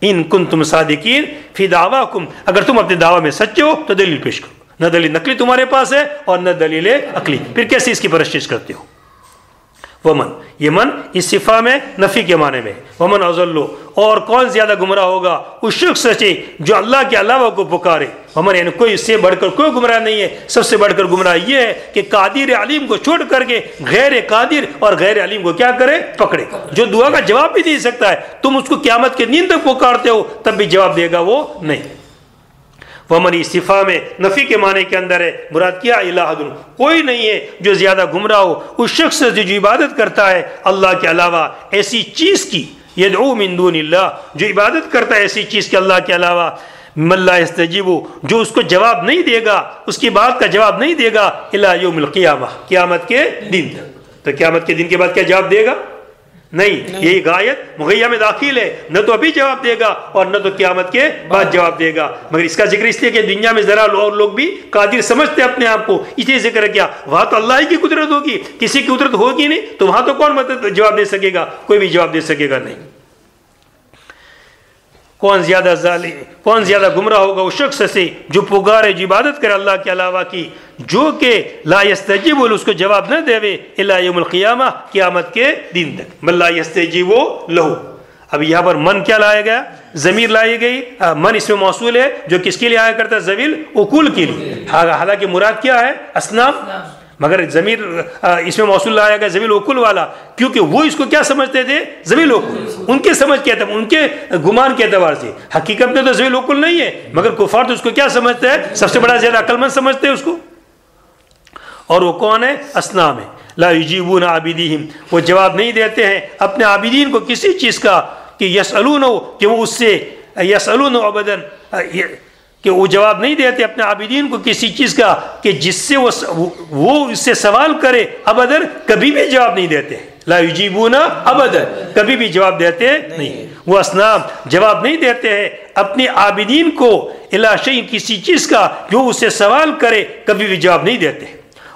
ان کنتم صادقین فی دعواکم، اگر تم اپنے دعویٰ میں سچے ہو تو دلیل پیش کرو. نہ دلیل نقلی تمہارے پاس ہے اور نہ دلیل عقلی، پھر کیسے اس کی پرستش کرتے ہو؟ ومن، یہ من اس صفہ میں نفی کے معنی میں. ومن اضلوا، اور کون زیادہ گمراہ ہوگا اس شخص سے جو اللہ کے علاوہ کو پکارے. ومن یعنی کوئی اس سے بڑھ کر کوئی گمراہ نہیں ہے. سب سے بڑھ کر گمراہ یہ ہے کہ قادر علیم کو چھوڑ کر کے غیر قادر اور غیر علیم کو کیا کرے؟ پکڑے. جو دعا کا جواب بھی دے سکتا ہے، تم اس کو قیامت کے دن تک پکارتے ہو تب بھی جواب دے گا وہ نہیں. ومن استفا میں نفی کے معنی کے اندر ہے. مراد کیا؟ الہ، کوئی نہیں ہے جو زیادہ گمراہ ہو اس شخص سے جو عبادت کرتا ہے اللہ کے علاوہ ایسی چیز کی، یدعو من دون اللہ، جو عبادت کرتا ہے ایسی چیز کے اللہ کے علاوہ، من لا یستجیب، جو اس کو جواب نہیں دے گا، اس کی بات کا جواب نہیں دے گا، الی یوم القیامہ، قیامت کے دن تک. تو قیامت کے دن کے بعد کیا جواب دے گا؟ نہیں، یہ غایت مغیہ میں داخل ہے، نہ تو ابھی جواب دے گا اور نہ تو قیامت کے بعد جواب دے گا، مگر اس کا ذکر اس لیے کہ دنیا میں ذرا اور لوگ بھی قادر سمجھتے اپنے آپ کو، اس لیے ذکر کیا وہاں تو اللہ ہی کی قدرت ہوگی، کسی کی قدرت ہوگی نہیں تو وہاں تو کون مدد جواب دے سکے گا؟ کوئی بھی جواب دے سکے گا نہیں۔ کون زیادہ ظالم، کون زیادہ گمراہ ہوگا اس شخص سے جو پکارے، جو عبادت کرے اللہ کے علاوہ کی، جو کہ لا یستجیب، اس کو جواب نہ دے الا یوم القیامہ، قیامت کے دن تک، بل لا یستجیب لہو۔ اب یہاں پر من کیا لایا گیا؟ ضمیر لائی گئی، من اس میں موصول ہے جو کس کے لیے آیا کرتا ہے؟ ذویل عقول کے لیے، حالانکہ مراد کیا ہے؟ اصنام، مگر ضمیر اس میں موصول لایا گیا ذویل عقول والا، کیونکہ وہ اس کو کیا سمجھتے تھے؟ ذویل عقول، ان کے سمجھ کے اعتبار، ان کے گمان کے اعتبار سے، حقیقت میں تو ذویل عقول نہیں ہے، مگر کفار تو اس کو کیا سمجھتے ہیں؟ سب سے بڑا زیادہ عقل مند سمجھتے ہیں اس کو، اور وہ کون ہے؟ اصنام ہے۔ لا یجیبون عابدیہم، وہ جواب نہیں دیتے ہیں اپنے عابدین کو کسی چیز کا، کہ یسألون، کہ وہ اس سے یسألون عبدن، کہ وہ جواب نہیں دیتے اپنے عابدین کو کسی چیز کا کہ جس سے وہ اس سے سوال کرے، ابدر کبھی بھی جواب نہیں دیتے، لا یجیبون ابدر، کبھی بھی جواب دیتے نہیں، وہ اصنام جواب نہیں دیتے ہیں اپنے عابدین کو الا شیء، کسی چیز کا جو اس سے سوال کرے، کبھی بھی جواب نہیں دیتے،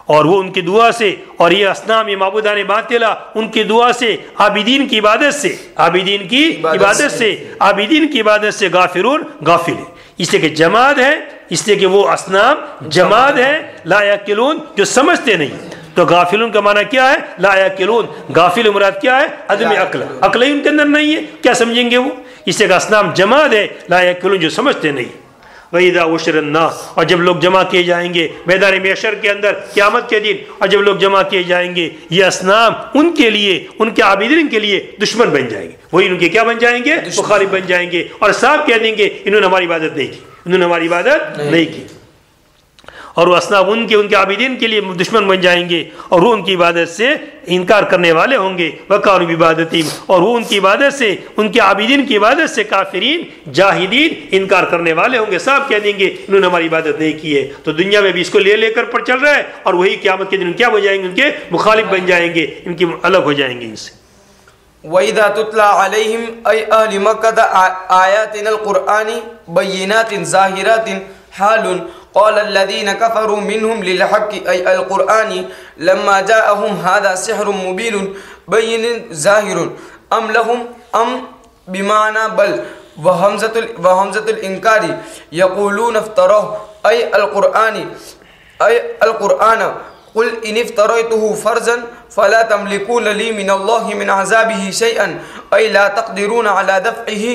اور وہ ان کی دعا سے، اور یہ اصنام، یہ معبودان باطلہ، ان کی دعا سے، عابدین کی عبادت سے، عابدین کی عبادت سے، عابدین کی عبادت سے غافلون، غافل ہے، اس لیے کہ جماد ہے، اس لیے کہ وہ اصنام جماد ہے، لا یعقلون، جو سمجھتے نہیں، تو غافلون کا معنی کیا ہے؟ لا یعقلون، غافل مراد کیا ہے؟ عدم عقل، عقل ہی ان کے اندر نہیں ہے، کیا سمجھیں گے وہ؟ اس لیے کہ اصنام جماد ہے، لا یعقلون، جو سمجھتے نہیں۔ وَإِذَا حُشِرَ النَّاسُ، اور جب لوگ جمع کیے جائیں گے میدان محشر کے اندر قیامت کے دن، اور جب لوگ جمع کیے جائیں گے، یہ اصنام ان کے لیے، ان کے عابدین کے لیے دشمن بن جائیں گے، وہی ان کے کیا بن جائیں گے؟ مخالف بن جائیں گے، اور صاحب کہہ دیں گے انہوں نے ہماری عبادت نہیں کی، انہوں نے ہماری عبادت نہیں کی، اور وہ اصنام ان کے عابدین کے لیے دشمن بن جائیں گے، اور وہ ان کی عبادت سے انکار کرنے والے ہوں گے، وَقَالُوا بِعِبَادَتِهِمْ، اور وہ ان کی عبادت سے، ان کے عابدین کی عبادت سے کافرین، جاہدین، انکار کرنے والے ہوں گے، صاحب کہہ دیں گے انہوں نے ہماری عبادت نہیں کی ہے۔ تو دنیا میں بھی اس کو لے کر پر چل رہا ہے، اور وہی قیامت کے دن کیا ہو جائیں گے؟ ان کے مخالف بن جائیں گے، ان کی الگ ہو جائیں گے ان سے۔ وَإِذَا تُتْلَى عَلَيْهِمْ أَيْ أَهْلِ مَكَّةَ آيَاتُنَا الْقُرْآنِ بَيِّنَاتٍ ظَاهِرَاتٍ حَالٌ قال الذين كفروا منهم للحق أي القرآن لما جاءهم هذا سحر مبين بين ظاهر أم لهم أم بمعنى بل وهمزة الإنكار يقولون افتراه أي القرآن قل إن افتريته فرزا فلا تملكون لي من الله من عذابه شيئا أي لا تقدرون على دفعه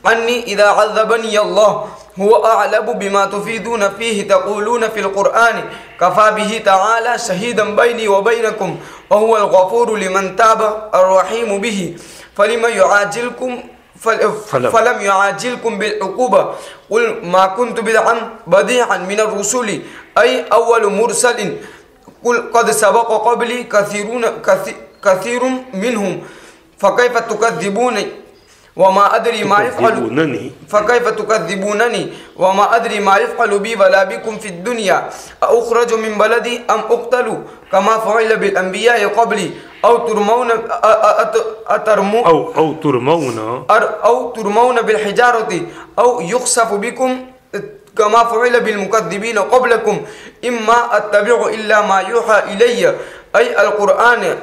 عني إذا عذبني الله هو أعلم بما تفيدون فيه تقولون في القرآن كفى به تعالى شهيدا بيني وبينكم وهو الغفور لمن تاب الرحيم به فلم يعاجلكم بالعقوبة قل ما كنت بديعا من الرسل أي أول مرسل قل قد سبق قبلي كثير منهم فكيف تكذبون وما أدري ما يفعل فكيف تكذبونني وما أدري ما يفعل بي ولا بكم في الدنيا أخرج من بلدي أم أقتل كما فعل بالأنبياء قبلي أو ترمون بالحجارة أو يخسف بكم كما فعل بالمكذبين قبلكم إما أتبع إلا ما يوحى إلي أي القرآن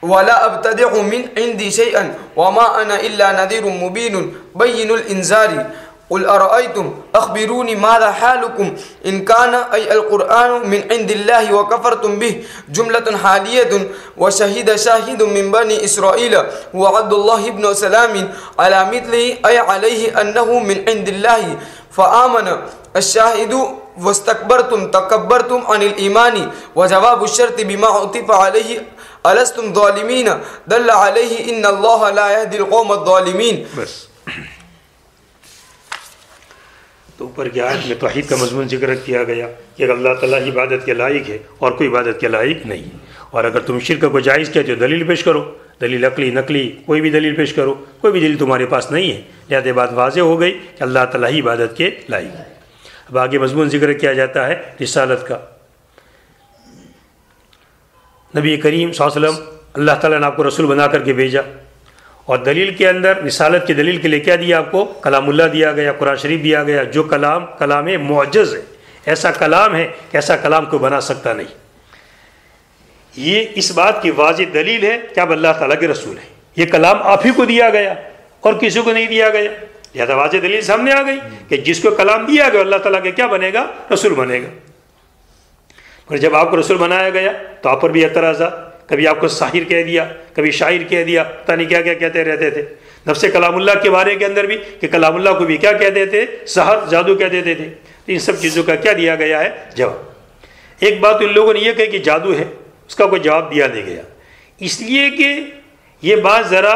ولا أبتدع من عندي شيئا وما أنا إلا نذير مبين بين الإنذار قل أرأيتم أخبروني ماذا حالكم إن كان أي القرآن من عند الله وكفرتم به جملة حالية وشهد شاهد من بني إسرائيل هو عبد الله بن سلام على مثله أي عليه أنه من عند الله فآمن الشاهد واستكبرتم تكبرتم عن الإيمان وجواب الشرط بما عطف عليه ألستم ظالمين دل عليه إن الله لا يهدي القوم الظالمين۔ بس تو اوپر کی آیت میں توحید کا مضمون ذکر کیا گیا کہ اللہ تعالیٰ عبادت کے لائق ہے اور کوئی عبادت کے لائق نہیں، اور اگر تم شرک کو جائز کہتے ہو دلیل پیش کرو، دلیل عقلی نقلی کوئی بھی دلیل پیش کرو، کوئی بھی دلیل تمہارے پاس نہیں ہے، لہذا بات واضح ہو گئی کہ اللہ تعالیٰ ہی عبادت کے لائق ہے۔ اب آگے مضمون ذکر کیا جاتا ہے رسالت کا۔ نبی کریم صلی اللہ علیہ وسلم اللہ تعالیٰ نے آپ کو رسول بنا کر کے بھیجا، اور دلیل کے اندر رسالت کی دلیل کے لیے کیا دیا آپ کو؟ کلام اللہ دیا گیا، قرآن شریف دیا گیا، جو کلام معجز ہے، ایسا کلام ہے کہ ایسا کلام کوئی بنا سکتا نہیں۔ یہ اس بات کی واضح دلیل ہے کہ آپ اللہ تعالیٰ کے رسول ہیں، یہ کلام آپ ہی کو دیا گیا اور کسی کو نہیں دیا گیا، لہذا واضح دلیل سامنے آ گئی کہ جس کو کلام دیا گیا اللہ تعالیٰ کے کیا بنے گا؟ رسول بنے گا۔ اور جب آپ کو رسول بنایا گیا تو آپ پر بھی اعتراضات، کبھی آپ کو ساحر کہہ دیا، کبھی شاعر کہہ دیا، پتہ نہیں کیا کیا کہتے رہتے تھے۔ نفس کلام اللہ کے بارے کے اندر بھی کہ کلام اللہ کو بھی کیا کہتے تھے؟ سحر، جادو کہہ دیتے تھے۔ ان سب چیزوں کا کیا دیا گیا ہے؟ جواب۔ ایک بات ان لوگوں نے یہ کہی کہ جادو ہے، اس کا کوئی جواب دیا نہیں گیا، اس لیے کہ یہ بات ذرا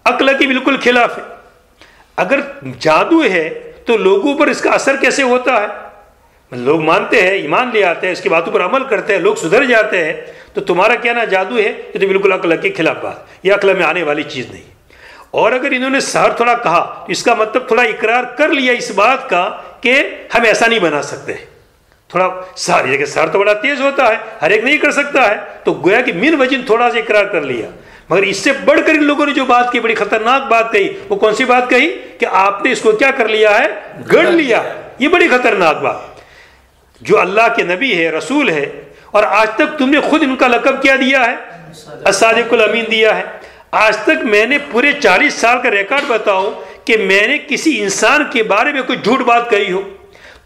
عقل کی بالکل خلاف ہے۔ اگر جادو ہے تو لوگوں پر اس کا اثر کیسے ہوتا ہے؟ لوگ مانتے ہیں، ایمان لے آتے ہیں، اس کی باتوں پر عمل کرتے ہیں، لوگ سدھر جاتے ہیں، تو تمہارا کہنا جادو ہے یہ تو بالکل عقل کے خلاف بات، یہ عقل میں آنے والی چیز نہیں۔ اور اگر انہوں نے سحر تھوڑا کہا تو اس کا مطلب تھوڑا اقرار کر لیا اس بات کا کہ ہم ایسا نہیں بنا سکتے، تھوڑا سحر، یہ کہ سحر تو بڑا تیز ہوتا ہے، ہر ایک نہیں کر سکتا ہے، تو گویا کہ من وجن تھوڑا سا اقرار کر لیا۔ مگر اس سے بڑھ کر ان لوگوں نے جو بات کی، بڑی خطرناک بات کہی، وہ کون سی بات کہی؟ کہ آپ نے اس کو کیا کر لیا ہے؟ گڑھ لیا۔ یہ بڑی خطرناک بات۔ جو اللہ کے نبی ہے، رسول ہے، اور آج تک تم نے خود ان کا لقب کیا دیا ہے؟ الصادق الامین دیا ہے۔ آج تک میں نے پورے 40 سال کا ریکارڈ بتاؤ کہ میں نے کسی انسان کے بارے میں کوئی جھوٹ بات کہی ہو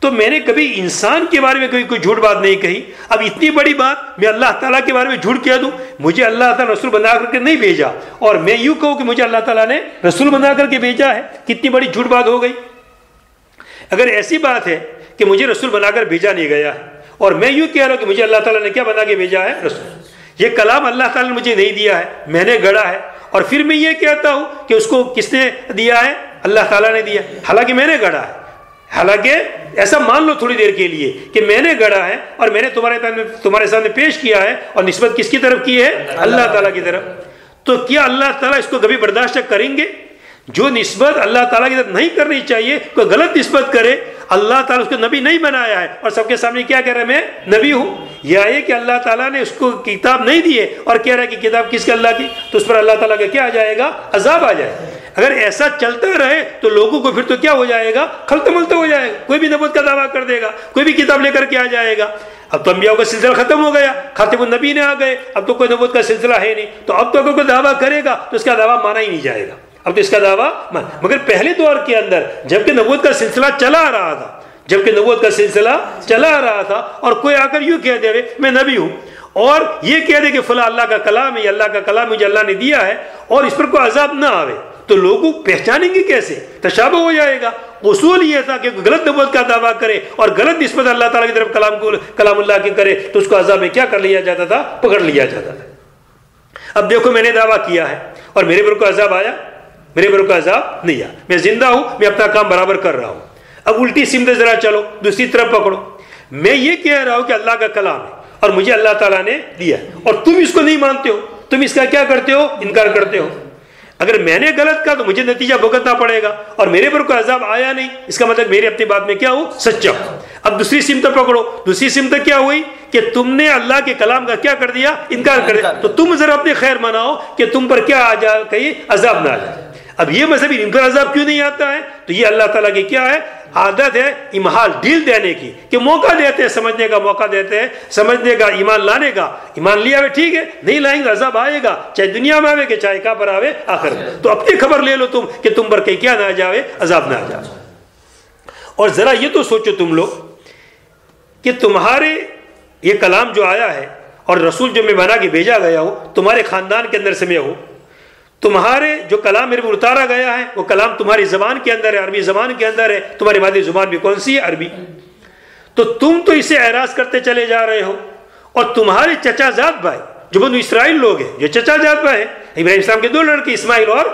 تو میں نے کبھی انسان کے بارے میں کوئی جھوٹ بات نہیں کہی۔ اب اتنی بڑی بات میں اللہ تعالیٰ کے بارے میں جھوٹ کہہ دوں؟ مجھے اللہ تعالیٰ رسول بنا کر کے نہیں بھیجا، اور میں یوں کہوں کہ مجھے اللہ تعالیٰ نے رسول بنا کر کے بھیجا ہے، کتنی بڑی جھوٹ بات ہو گئی۔ اگر ایسی بات ہے کہ مجھے رسول بنا کر بھیجا نہیں گیا ہے اور میں یوں کہہ رہا ہوں کہ مجھے اللہ تعالیٰ نے کیا بنا کے بھیجا ہے؟ رسول۔ یہ کلام اللہ تعالیٰ نے مجھے نہیں دیا ہے، میں نے گڑھا ہے، اور پھر میں یہ کہتا ہوں کہ اس کو کس نے دیا ہے؟ اللہ تعالیٰ نے دیا، حالانکہ میں نے گڑھا ہے۔ حالانکہ ایسا مان لو تھوڑی دیر کے لیے کہ میں نے گڑھا ہے اور میں نے تمہارے سامنے پیش کیا ہے، اور نسبت کس کی طرف کی ہے؟ اللہ تعالیٰ کی طرف۔ تو کیا اللہ تعالیٰ اس کو کبھی برداشت کریں گے؟ جو نسبت اللہ تعالیٰ کی طرف نہیں کرنی چاہیے، کوئی غلط نسبت کرے، اللہ تعالیٰ اس کو نبی نہیں بنایا ہے اور سب کے سامنے کیا کہہ رہا ہے؟ میں نبی ہوں، یا یہ کہ اللہ تعالیٰ نے اس کو کتاب نہیں دی ہے اور کہہ رہا ہے کہ کتاب کس کے؟ اللہ کی، تو اس پر اللہ تعالیٰ کا کیا آ جائے گا؟ عذاب آ جائے گا۔ اگر ایسا چلتا رہے تو لوگوں کو پھر تو کیا ہو جائے گا؟ خلط ملط ہو جائے گا، کوئی بھی نبوت کا دعویٰ کر دے گا، کوئی بھی کتاب لے کر کے آ جائے گا۔ اب تو انبیاء کا سلسلہ ختم ہو گیا، خاتم النبی نے آ گئے، اب تو کوئی نبوت کا سلسلہ ہے نہیں، تو اب تو اگر کوئی دعویٰ کرے گا تو اس کا دعویٰ مانا ہی نہیں جائے گا، اب تو اس کا دعویٰ مگر پہلے دور کے اندر جبکہ نبوت کا سلسلہ چلا آ رہا تھا، اور کوئی آ کر یوں کہہ دے میں نبی ہوں، اور یہ کہہ دے کہ فلاں اللہ کا کلام ہے، یہ اللہ کا کلام مجھے اللہ نے دیا ہے، اور اس پر کوئی عذاب نہ آوے، تو لوگوں پہچانیں گے کیسے؟ تشابہ ہو جائے گا۔ اصول یہ تھا کہ غلط نبوت کا دعویٰ کرے اور غلط نسبت اللہ تعالیٰ کی طرف کلام اللہ کی کرے تو اس کو عذاب میں کیا کر لیا جاتا تھا؟ پکڑ لیا جاتا تھا۔ اب دیکھو میں نے دعویٰ کیا ہے اور میرے پر کوئی عذاب آیا؟ میرے پر کوئی عذاب نہیں آیا، میں زندہ ہوں، میں اپنا کام برابر کر رہا ہوں۔ اب الٹی سمت ذرا چلو، دوسری طرف پکڑو، میں یہ کہہ رہا ہوں کہ اللہ کا کلام ہے اور مجھے اللہ تعالیٰ نے دیا ہے، اور تم اس کو نہیں مانتے ہو، تم اس کا کیا کرتے ہو؟ انکار کرتے ہو۔ اگر میں نے غلط کہا تو مجھے نتیجہ بھگتنا پڑے گا، اور میرے پر کوئی عذاب آیا نہیں، اس کا مطلب میری اپنی بات میں کیا ہو؟ سچا ہو۔ اب دوسری سمت پکڑو، دوسری سمت کیا ہوئی کہ تم نے اللہ کے کلام کا کیا کر دیا؟ انکار کر دیا، تو تم ذرا اپنے خیر مناؤ کہ تم پر کیا آ جائے، کہیں عذاب نہ آ جائے۔ اب یہ مذہب ان پر عذاب کیوں نہیں آتا ہے؟ تو یہ اللہ تعالیٰ کی کیا ہے؟ عادت ہے امہال، ڈیل دینے کی، کہ موقع دیتے ہیں، سمجھنے کا موقع دیتے ہیں، سمجھنے کا، ایمان لانے کا۔ ایمان لیا ہوئے ٹھیک ہے، نہیں لائیں گے عذاب آئے گا، چاہے دنیا میں آوے کہ چاہے کہاں پر آوے آخر میں۔ تو اپنی خبر لے لو تم کہ تم پر کہیں کیا نہ جاوے، عذاب نہ جاوے۔ اور ذرا یہ تو سوچو تم لوگ کہ تمہارے یہ کلام جو آیا ہے اور رسول جو میں بنا کے بھیجا گیا ہوں، تمہارے خاندان کے اندر سے میں ہوں، تمہارے جو کلام میرے پر اتارا گیا ہے وہ کلام تمہاری زبان کے اندر ہے، عربی زبان کے اندر ہے، تمہاری مادری زبان بھی کون سی ہے؟ عربی۔ تو تم تو اسے اعراض کرتے چلے جا رہے ہو، اور تمہارے چچا زاد بھائی جو بنو اسرائیل لوگ ہیں، جو چچا زاد بھائی ہیں، ابراہیم اسلام کے 2 لڑکے اسماعیل اور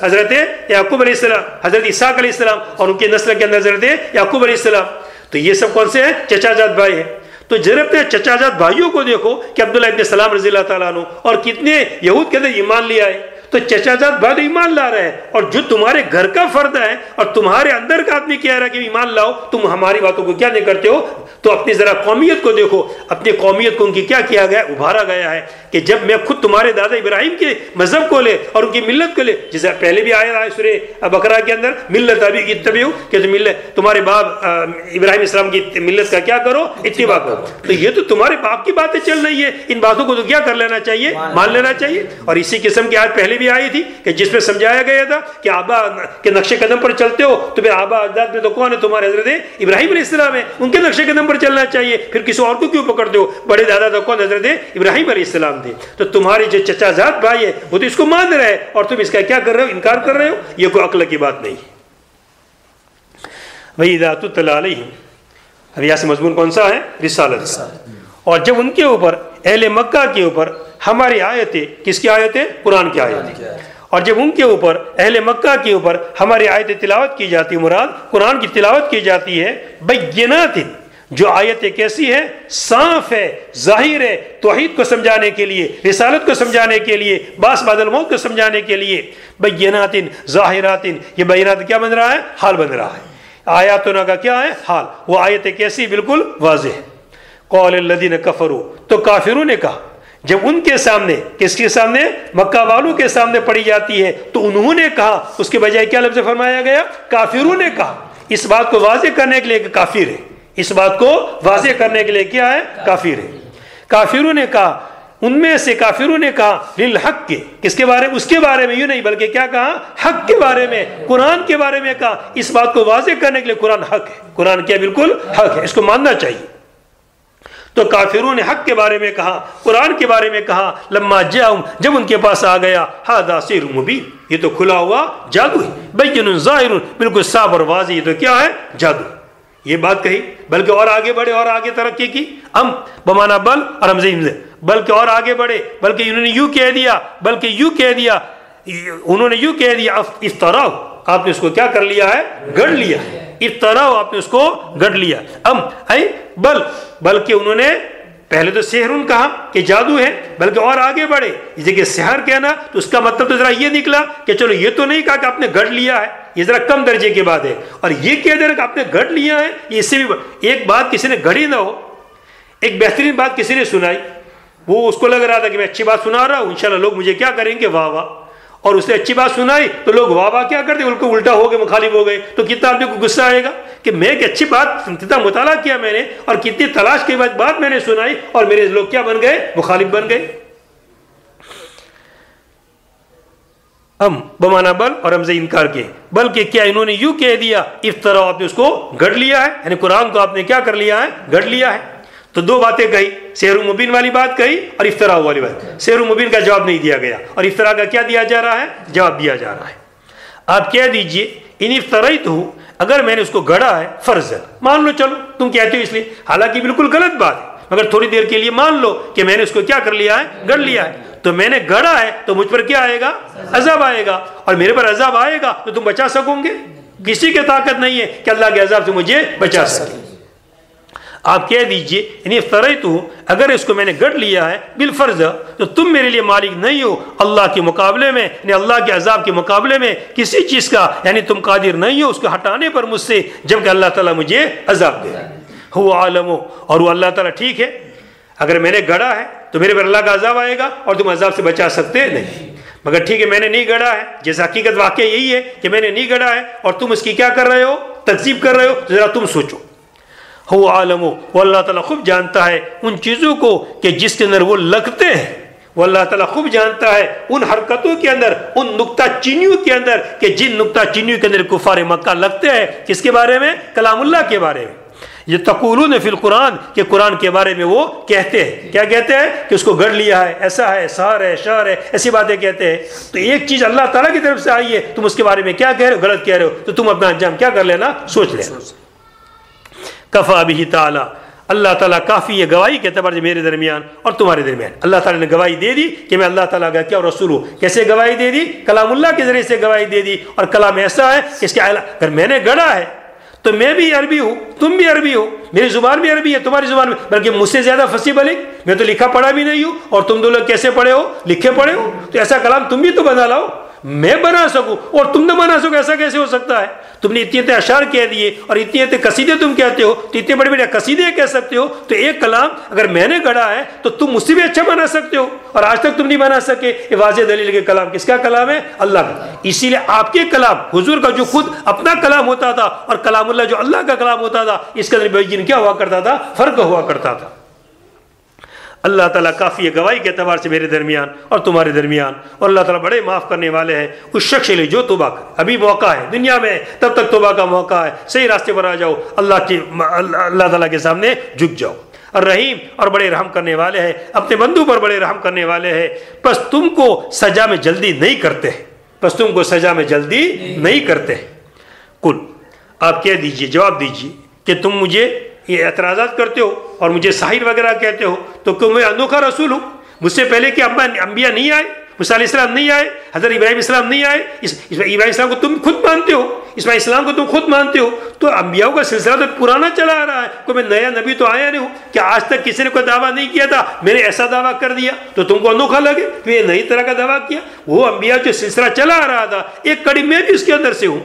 حضرت یعقوب علیہ السلام، حضرت اسحاق علیہ السلام، اور ان کی نسل کے اندر حضرت یعقوب علیہ السلام، تو یہ سب کون سے ہیں؟ چچا زاد بھائی ہیں۔ تو ذرا اپنے چچا زاد بھائیوں کو دیکھو کہ عبداللہ ابن سلام رضی اللہ تعالیٰ عنہ اور کتنے یہود کے اندر ایمان لے آئے، تو چچا زاد بعد ایمان لا رہے ہیں، اور جو تمہارے گھر کا فرد ہے اور تمہارے اندر کا آدمی کہہ رہا ہے کہ ایمان لاؤ، تم ہماری باتوں کو کیا نہیں کرتے ہو؟ تو اپنی ذرا قومیت کو دیکھو، اپنی قومیت کو ان کی کیا کیا گیا، ابھارا گیا ہے کہ جب میں خود تمہارے دادا ابراہیم کے مذہب کو لے اور ان کی ملت کو لے، جیسے پہلے بھی آیا ہے سورہ بقرہ کے اندر، ملت ابی اتبعوا، کہ ملت تمہارے باپ ابراہیم اسلام کی ملت کا کیا کرو، اتباع کرو. تو یہ تو تمہارے باپ کی باتیں چل رہی ہے، ان باتوں کو تو کیا کر لینا چاہیے، مان لینا چاہیے. اور اسی قسم کی آیت پہلے بھی آئی تھی کہ جس میں سمجھایا گیا تھا کہ آبا کے نقش قدم پر چلتے ہو تو پھر آبا اجداد میں تو کون ہے، تمہارے حضرت ابراہیم علیہ السلام ہے، ان کے نقش قدم پر چلنا چاہیے، پھر کسی اور کو کیوں پکڑتے ہو؟ بڑے دادا تو کون، حضرت ابراہیم علیہ السلام تھے. تو تمہارے جو چچا زاد بھائی ہے وہ تو اس کو مان رہے ہیں اور تم اس کا کیا کر رہے ہو، انکار کر رہے ہو. یہ کوئی عقل کی بات نہیں. وَإِذَا تُتْلَىٰ عَلَيْهِمْ، اب یہاں سے مضمون کون سا ہے، رسالت. اور جب ان کے اوپر اہل مکہ کے اوپر ہماری آیتیں، کس کی آیتیں، قرآن کی آیتیں، اور جب ان کے اوپر اہل مکہ کے اوپر ہماری آیتیں تلاوت کی جاتی، مراد قرآن کی تلاوت کی جاتی ہے، بینات، جو آیتیں کیسی ہیں، صاف ہے، ظاہر ہے، توحید کو سمجھانے کے لیے، رسالت کو سمجھانے کے لیے، باس بعد الموت کو سمجھانے کے لیے. بینات ظاہرات، یہ بینات کیا بن رہا ہے، حال بن رہا ہے. آیاتنا کا کیا ہے، حال. وہ آیتیں کیسی، بالکل واضح. قول الذین کفروا، تو کافروں نے کہا جب ان کے سامنے، کس کے سامنے، مکہ والوں کے سامنے پڑھی جاتی ہے تو انہوں نے کہا، اس کے بجائے کیا لفظ فرمایا گیا، کافروں نے کہا. اس بات کو واضح کرنے کے لیے کہ کافر ہے، اس بات کو واضح کرنے کے لیے کیا ہے، کافر ہے. کافروں نے کہا، ان میں سے کافروں نے کہا للحق کے، کس کے بارے میں، اس کے بارے میں، یوں نہیں بلکہ کیا کہا، حق کے بارے میں، قرآن کے بارے میں کہا. اس بات کو واضح کرنے کے لیے قرآن حق ہے، قرآن کیا، بالکل حق ہے، اس کو ماننا چاہیے. تو کافروں نے حق کے بارے میں کہا، قرآن کے بارے میں کہا، لما جاءہم، جب ان کے پاس آ گیا، ھذا سحر مبین، یہ تو کھلا ہوا جادو ہے، بین ظاہر، بالکل صاف اور واضح، یہ تو کیا ہے، جادو. یہ بات کہی، بلکہ اور آگے بڑھے، اور آگے ترقی کی. بمانا بل اور بلکہ اور آگے بڑھے، بلکہ انہوں نے یوں کہہ دیا، بلکہ یوں کہہ دیا، انہوں نے یوں کہہ دیا، افطراہ، آپ نے اس کو کیا کر لیا ہے، گڑھ لیا. افطراہ، آپ نے اس کو گڑھ لیا. بلکہ انہوں نے پہلے تو سحرن کہا کہ جادو ہے، بلکہ اور آگے بڑھے، جیسے کہ سحر کہنا تو اس کا مطلب تو ذرا یہ نکلا کہ چلو یہ تو نہیں کہا کہ آپ نے گڑھ لیا ہے، یہ ذرا کم درجے کی بات ہے. اور یہ کہہ دے رہا کہ آپ نے گڑھ لیا ہے، یہ اس سے بھی ایک بات کسی نے گڑھی نہ ہو، ایک بہترین بات کسی نے سنائی، وہ اس کو لگ رہا تھا کہ میں اچھی بات سنا رہا ہوں، انشاءاللہ لوگ مجھے کیا کریں گے، واہ واہ. اور اس نے اچھی بات سنائی تو لوگ واہ واہ کیا کرتے، ان کو الٹا ہو گئے، مخالف ہو گئے. تو کتنا آدمی کو غصہ آئے گا کہ میں ایک اچھی بات، کتنا مطالعہ کیا میں نے اور کتنی تلاش کے بعد بات میں نے سنائی اور میرے لوگ کیا بن گئے، مخالف بن گئے. بمانا بل اور ہم سے انکار کیے، بلکہ کیا انہوں نے یوں کہہ دیا، افطراء، آپ نے اس کو گڑھ لیا ہے، یعنی قرآن کو آپ نے کیا کر لیا ہے، گڑھ لیا ہے. تو دو باتیں کہی، سحر مبین والی بات کہی اور افطراء والی بات. سحر مبین کا جواب نہیں دیا گیا اور افطراء کا کیا دیا جا رہا ہے، جواب دیا جا رہا ہے. آپ کہہ دیجئے ان افطریت ہوں، اگر میں نے اس کو گڑھا ہے، فرض ہے، مان لو، چلو تم کہتے ہو اس لیے، حالانکہ بالکل غلط بات ہے، مگر تھوڑی دیر کے لیے مان لو کہ میں نے اس کو کیا کر لیا ہے، گڑھ لیا ہے. تو میں نے گڑھا ہے تو مجھ پر کیا آئے گا، عذاب آئے گا، اور میرے پر عذاب آئے گا تو تم بچا سکو گے؟ کسی کی طاقت نہیں ہے کہ اللہ کے عذاب سے مجھے بچا سکے. آپ کہہ دیجئے یعنی افطریت ہوں، اگر اس کو میں نے گڑھ لیا ہے بالفرض، تو تم میرے لیے مالک نہیں ہو اللہ کے مقابلے میں، یعنی اللہ کے عذاب کے مقابلے میں کسی چیز کا، یعنی تم قادر نہیں ہو اس کو ہٹانے پر مجھ سے، جبکہ اللہ تعالیٰ مجھے عذاب دے. هو عالم، اور وہ اللہ تعالیٰ ٹھیک ہے، اگر میں نے گڑھا ہے تو میرے پر اللہ کا عذاب آئے گا اور تم عذاب سے بچا سکتے نہیں. مگر ٹھیک ہے میں نے نہیں گڑھا ہے، جیسا حقیقت واقعہ یہی ہے کہ میں نے نہیں گڑھا ہے اور تم اس کی کیا کر رہے ہو، تکذیب کر رہے ہو. ذرا تم سوچو. ہو عالم، وہ اللہ تعالیٰ خوب جانتا ہے ان چیزوں کو کہ جس کے اندر وہ لگتے ہیں. وہ اللہ تعالیٰ خوب جانتا ہے ان حرکتوں کے اندر، ان نکتہ چینیوں کے اندر، کہ جن نکتہ چینیوں کے اندر کفار مکہ لگتے ہیں. کس کے بارے میں، کلام اللہ کے بارے میں. یہ تقولون فی القرآن، کہ قرآن کے بارے میں وہ کہتے ہیں، کیا کہتے ہیں، کہ اس کو گڑھ لیا ہے، ایسا ہے، سحر ہے، شعر ہے، ایسی باتیں کہتے ہیں. تو ایک چیز اللہ تعالیٰ کی طرف سے آئی ہے، تم اس کے بارے میں کیا کہہ رہے ہو، غلط کہہ رہے ہو، تو تم اپنا انجام کیا کر لینا، سوچ لینا. کفا بہ تعالیٰ، اللہ تعالیٰ کافی ہے گواہی کے اعتبار سے میرے درمیان اور تمہارے درمیان. اللہ تعالیٰ نے گواہی دے دی کہ میں اللہ تعالیٰ کا کیا رسول ہوں. کیسے گواہی دے دی، کلام اللہ کے ذریعے سے گواہی دے دی. اور کلام ایسا ہے کہ اس کے اگر میں نے گڑھا ہے تو میں بھی عربی ہوں، تم بھی عربی ہو، میری زبان بھی عربی ہے، تمہاری زبان میں، بلکہ مجھ سے زیادہ فصیح بلغ، میں تو لکھا پڑھا بھی نہیں ہوں، اور تم دو لوگ کیسے پڑھے ہو؟ لکھے پڑھے ہو، تو ایسا کلام تم بھی تو بنا لاؤ، میں بنا سکوں اور تم نہ بنا سکو، ایسا کیسے ہو سکتا ہے؟ تم نے اتنے اتنے اشعار کہہ دیے اور اتنے اتنے قصیدے تم کہتے ہو، تو اتنے بڑے بڑے قصیدے کہہ سکتے ہو، تو ایک کلام اگر میں نے گڑھا ہے تو تم مجھ سے بھی اچھا بنا سکتے ہو، اور آج تک تم نہیں بنا سکے۔ یہ واضح دلیل کے کلام کس کا کلام ہے؟ اللہ کا۔ اسی لیے آپ کے کلام، حضور کا جو خود اپنا کلام ہوتا تھا اور کلام اللہ جو اللہ کا کلام ہوتا تھا، اس کے اندر بین کیا ہوا کرتا تھا؟ فرق ہوا کرتا تھا۔ اللہ تعالیٰ کافی ہے گواہی کے اعتبار سے میرے درمیان اور تمہارے درمیان، اور اللہ تعالیٰ بڑے معاف کرنے والے ہیں اس شخص کے لیے جو توبہ کرے۔ ابھی موقع ہے دنیا میں، تب تک توبہ کا موقع ہے، صحیح راستے پر آ جاؤ، اللہ تعالیٰ کے سامنے جھک جاؤ۔ اور رحیم اور بڑے رحم کرنے والے ہیں، اپنے بندوں پر بڑے رحم کرنے والے ہیں، بس تم کو سزا میں جلدی نہیں کرتے، بس تم کو سزا میں جلدی نہیں کرتے۔ کل آپ کہہ دیجئے، جواب دیجئے کہ تم مجھے یہ اعتراضات کرتے ہو اور مجھے ساحر وغیرہ کہتے ہو، تو کیوں میں انوکھا رسول ہوں؟ مجھ سے پہلے کہ انبیاء نہیں آئے؟ موسیٰ علیہ السلام نہیں آئے؟ حضرت ابراہیم السلام نہیں آئے؟ ابراہیم السلام کو تم خود مانتے ہو، اسماعیل السلام کو تم خود مانتے ہو، تو انبیاء کا سلسلہ تو پرانا چلا آ رہا ہے، کوئی میں نیا نبی تو آیا نہیں ہوں کہ آج تک کسی نے کوئی دعویٰ نہیں کیا تھا، میں نے ایسا دعویٰ کر دیا تو تم کو انوکھا لگے، تو یہ نئی طرح کا دعویٰ کیا۔ وہ انبیاء جو سلسلہ چلا آ رہا تھا، ایک کڑی میں بھی اس کے اندر سے ہوں۔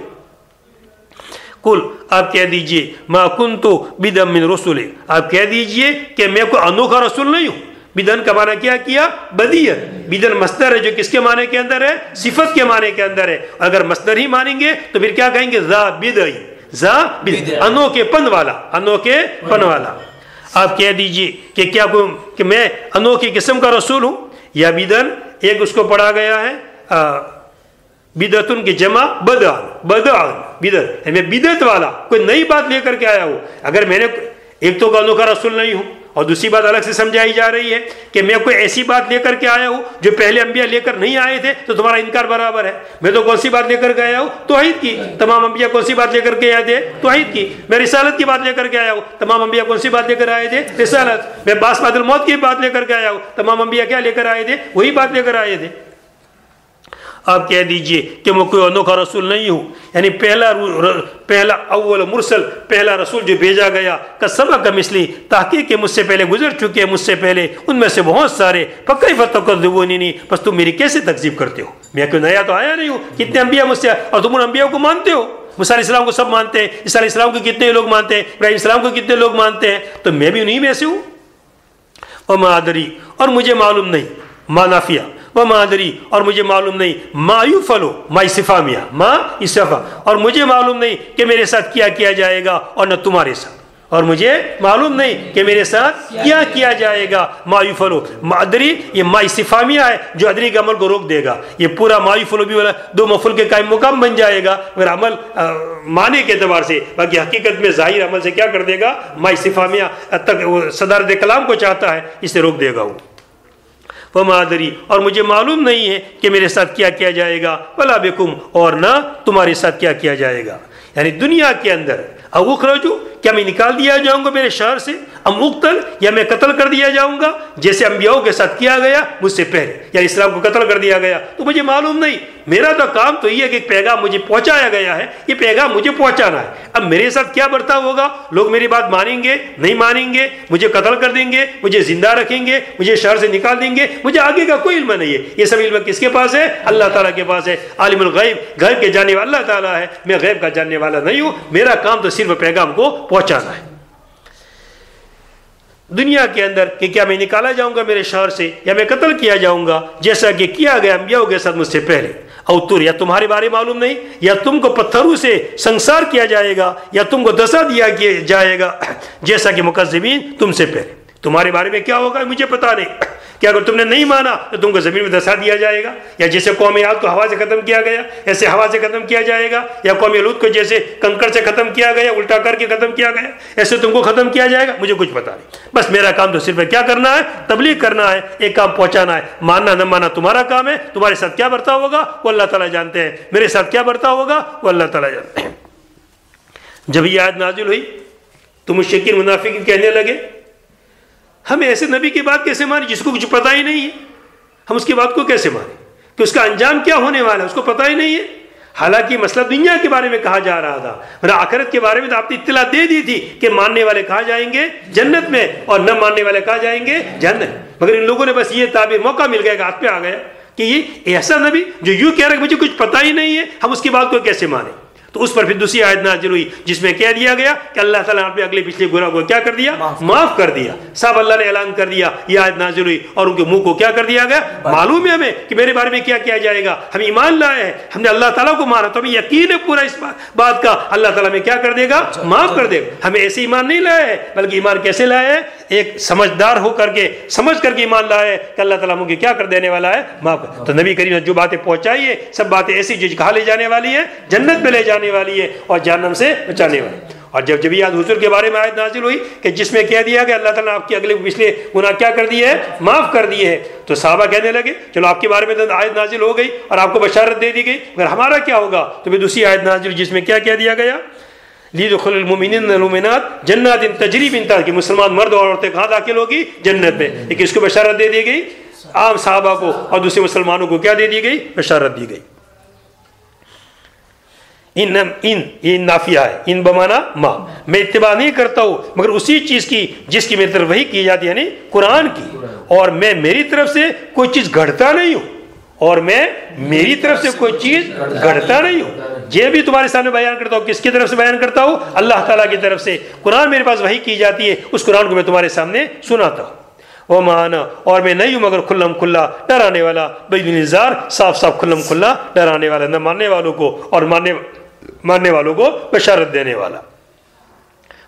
کل آپ کہہ دیجئے ما کنت بدعا من رسول، آپ کہہ دیجئے کہ میں کوئی انوکھا رسول نہیں ہوں۔ بدعن کا معنی کیا کیا؟ بدیت۔ بدعن مصدر ہے جو کس کے معنی کے اندر ہے؟ صفت کے معنی کے اندر ہے۔ اگر مصدر ہی مانیں گے تو پھر کیا کہیں گے؟ ذا بدعی، ذا بدعی، انوکھے پن والا، انوکھے پن والا۔ آپ کہہ دیجئے کہ کیا کہ میں انوکھی قسم کا رسول ہوں، یا بدعن ایک اس کو پڑھا گیا ہے بدعتن کی جمع بدعن، بدعن بدعت، میں بدعت والا کوئی نئی بات لے کر کے آیا ہوں۔ اگر میں نے ایک تو انوکھا رسول نہیں ہوں، اور دوسری بات الگ سے سمجھائی جا رہی ہے کہ میں کوئی ایسی بات لے کر کے آیا ہوں جو پہلے انبیاء لے کر نہیں آئے تھے، تو تمہارا انکار برابر ہے۔ میں تو کون سی بات لے کر کے آیا ہوں؟ توحید کی۔ تمام انبیاء کون سی بات لے کر کے آئے تھے؟ توحید کی۔ میں رسالت کی بات لے کر کے آیا ہوں، تمام انبیاء کون سی بات لے کر آئے تھے؟ رسالت۔ میں باس بعد الموت کی بات لے کر کے آیا ہوں، تمام انبیاء کیا لے کر آئے تھے؟ وہی بات لے کر آئے تھے۔ آپ کہہ دیجئے کہ میں کوئی انوکھا رسول نہیں ہوں، یعنی پہلا اول مرسل، پہلا رسول جو بھیجا گیا کا سبق مثلی، تحقیق کہ مجھ سے پہلے گزر چکے ہیں، مجھ سے پہلے ان میں سے بہت سارے، فکیف تکذبونی، بس تم میری کیسے تکذیب کرتے ہو؟ میں کوئی نیا تو آیا نہیں ہوں، کتنے انبیاء مجھ سے، اور تم ان انبیاء کو مانتے ہو۔ موسیٰ علیہ السلام کو سب مانتے ہیں، عیسیٰ علیہ السلام کو کتنے لوگ مانتے ہیں، ابراہیم السلام کو کتنے لوگ مانتے ہیں، تو میں بھی انہی میں سے ہوں۔ وما ادری، اور مجھے معلوم نہیں، ما نافیہ، وما ادری، اور مجھے معلوم نہیں، ما یفعل، ما استفہامیہ، ما استفہام، اور مجھے معلوم نہیں کہ میرے ساتھ کیا کیا جائے گا اور نہ تمہارے ساتھ، اور مجھے معلوم نہیں کہ میرے ساتھ کیا کیا جائے گا۔ ما یفعل، ما ادری، یہ ما استفہامیہ ہے جو ادری کے عمل کو روک دے گا۔ یہ پورا ما یفعل بھی والا دو مفعول کے قائم مقام بن جائے گا مگر عمل معنی کے اعتبار سے، باقی حقیقت میں ظاہر عمل سے کیا کر دے گا؟ ما استفہامیہ تک صدارت کلام کو چاہتا ہے، اسے روک دے گا وہ۔ وما ادری، اور مجھے معلوم نہیں ہے کہ میرے ساتھ کیا کیا جائے گا، ولا بکم، اور نہ تمہارے ساتھ کیا کیا جائے گا۔ یعنی دنیا کے اندر او اخرجو، کیا میں نکال دیا جاؤں گا میرے شہر سے، ام اقتل، یا میں قتل کر دیا جاؤں گا جیسے انبیاء کے ساتھ کیا گیا مجھ سے پہلے، یعنی اسلام کو قتل کر دیا گیا، تو مجھے معلوم نہیں۔ میرا تو کام تو یہ ہے کہ ایک پیغام مجھے پہنچایا گیا ہے، یہ پیغام مجھے پہنچانا ہے۔ اب میرے ساتھ کیا برتاؤ ہوگا، لوگ میری بات مانیں گے نہیں مانیں گے، مجھے قتل کر دیں گے، مجھے زندہ رکھیں گے، مجھے شہر سے نکال دیں گے، مجھے آگے کا کوئی علم نہیں ہے۔ یہ سب علم کس کے پاس ہے؟ اللہ تعالیٰ کے پاس ہے۔ عالم الغیب، غیب کے جاننے والا اللہ تعالیٰ ہے، میں غیب کا جاننے والا نہیں ہوں۔ میرا کام تو صرف پیغام کو پہنچانا ہے دنیا کے اندر، کہ کیا میں نکالا جاؤں گا میرے شہر سے، یا میں قتل کیا جاؤں گا جیسا کہ کیا گیا انبیاء کے ساتھ مجھ سے پہلے۔ اوتر، یا تمہارے بارے معلوم نہیں، یا تم کو پتھروں سے سنسار کیا جائے گا، یا تم کو دسا دیا جائے گا جیسا کہ مکذبین تم سے پہلے۔ تمہارے بارے میں کیا ہوگا مجھے پتا نہیں، کہ اگر تم نے نہیں مانا تو تم کو زمین میں دسا دیا جائے گا، یا جیسے قوم عاد کو ہوا سے ختم کیا گیا ایسے ہوا سے ختم کیا جائے گا، یا قوم لوط کو جیسے کنکر سے ختم کیا گیا، الٹا کر کے ختم کیا گیا، ایسے تم کو ختم کیا جائے گا۔ مجھے کچھ پتا نہیں، بس میرا کام تو صرف کیا کرنا ہے؟ تبلیغ کرنا ہے، ایک کام پہنچانا ہے۔ ماننا نہ ماننا تمہارا کام ہے، تمہارے ساتھ کیا برتاؤ ہوگا وہ اللہ تعالیٰ جانتے ہیں، میرے ساتھ کیا برتاؤ ہوگا وہ اللہ تعالیٰ جانتے ہیں۔ جب یہ آیت نازل ہوئی تو مشرکین منافقین کہنے لگے ہم ایسے نبی کی بات کیسے مانیں جس کو کچھ پتہ ہی نہیں ہے، ہم اس کی بات کو کیسے مانیں کہ اس کا انجام کیا ہونے والا ہے، اس کو پتہ ہی نہیں ہے۔ حالانکہ مسئلہ دنیا کے بارے میں کہا جا رہا تھا، ورنہ آخرت کے بارے میں تو آپ نے اطلاع دے دی تھی کہ ماننے والے کہاں جائیں گے؟ جنت میں، اور نہ ماننے والے کہاں جائیں گے؟ جہنم۔ مگر ان لوگوں نے بس یہ تعبیر، موقع مل گیا کہ ہاتھ پہ آ گیا کہ یہ ایسا نبی جو یوں کہہ رہا ہے کہ مجھے کچھ پتہ ہی نہیں ہے، ہم اس کی بات کو کیسے مانیں؟ تو اس پر پھر دوسری آیت نازل ہوئی جس میں کہہ دیا گیا کہ اللہ تعالیٰ نے اگلے پچھلے گناہ کو کیا کر دیا؟ معاف کر دیا۔ صاحب اللہ نے اعلان کر دیا، یہ آیت نازل ہوئی اور ان کے منہ کو کیا کر دیا گیا؟ معلوم ہے ہمیں کہ میرے بارے میں کیا کیا جائے گا، ہم ایمان لائے ہیں، ہم نے اللہ تعالیٰ کو مانا، تو ہمیں یقین ہے پورا اس بات کا اللہ تعالیٰ میں کیا کر دے گا؟ معاف کر دے گا۔ ہمیں ایسے ایمان نہیں لائے ہیں، بلکہ ایمان کیسے لائے ہیں؟ ایک سمجھدار ہو کر کے، سمجھ کر کے ایمان لائے ہیں کہ اللہ تعالیٰ مجھے کیا کر دینے والا ہے؟ معاف کر۔ تو نبی کریم نے جو باتیں پہنچائی ہے سب باتیں ایسی جو کہاں لے جانے والی ہیں؟ جنت میں لے جانے والی ہے اور جہنم سے بچانے والی۔ اور جب یہ حضور کے بارے میں آیت نازل ہوئی کہ جس میں کہہ دیا کہ اللہ تعالیٰ نے آپ کے اگلے پچھلے گناہ کیا کر دیے ہیں؟ معاف کر دیے ہیں، تو صحابہ کہنے لگے چلو آپ کے بارے میں تو آیت نازل ہو گئی اور آپ کو بشارت دے دی گئی، مگر ہمارا کیا ہوگا؟ تو پھر دوسری آیت نازل جس میں کیا کہہ دیا گیا؟ لیدخل المؤمنین والمؤمنات جنات تجری من تحتها، کہ مسلمان مرد اور عورتیں کہاں داخل ہوگی؟ جنت میں۔ ایک اس کو بشارت دے دی گئی عام صحابہ کو، اور دوسرے مسلمانوں کو کیا دے دی گئی؟ بشارت دی گئی۔ ان نافیہ ہے، ان بمانا ما، میں اتباع نہیں کرتا ہوں مگر اسی چیز کی جس کی میری طرف وحی کی جاتی ہے، یعنی قرآن کی، اور میں میری طرف سے کوئی چیز گھڑتا نہیں ہوں، اور میں میری طرف سے کوئی چیز گھڑتا نہیں ہوں۔ یہ بھی تمہارے سامنے بیان کرتا ہوں، کس کی طرف سے بیان کرتا ہوں؟ اللہ تعالیٰ کی طرف سے۔ قرآن میرے پاس وحی کی جاتی ہے، اس قرآن کو میں تمہارے سامنے سناتا ہوں۔ وما انا، اور میں نہیں ہوں مگر کھلم کھلا ڈرانے والا، بِالنذار، صاف صاف کھلم کھلا ڈرانے والا، نہ ماننے والوں کو اور ماننے والوں کو بشارت دینے والا۔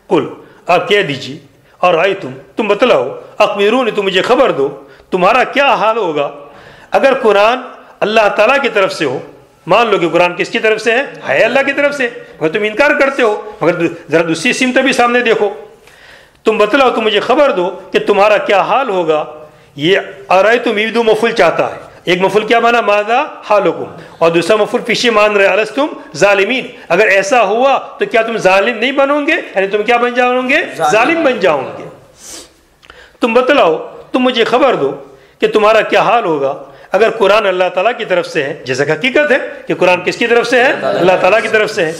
قل، آپ کہہ دیجیے، اور آئی تم بتلاؤ، اخبرونی، تم مجھے خبر دو، تمہارا کیا حال ہوگا اگر قرآن اللہ تعالیٰ کی طرف سے ہو؟ مان لو کہ قرآن کس کی طرف سے ہے اللہ کی طرف سے، مگر تم انکار کرتے ہو۔ مگر ذرا دوسری سمت بھی سامنے دیکھو، تم بتلاؤ، تم مجھے خبر دو کہ تمہارا کیا حال ہوگا۔ یہ آرائیتم یہ مفعول چاہتا ہے، ایک مفعول کیا مانا؟ ماذا حالکم، اور دوسرا مفعول پیچھے مان رہے الستم ظالمین، اگر ایسا ہوا تو کیا تم ظالم نہیں بنو گے؟ یعنی تم کیا بن جاؤ گے؟ ظالم بن جاؤ گے۔ تم بتلاؤ، تم مجھے خبر دو کہ تمہارا کیا حال ہوگا اگر قرآن اللہ تعالیٰ کی طرف سے ہے، جیسا کہ حقیقت ہے کہ قرآن کس کی طرف سے ہے؟ اللہ تعالیٰ کی طرف سے ہے۔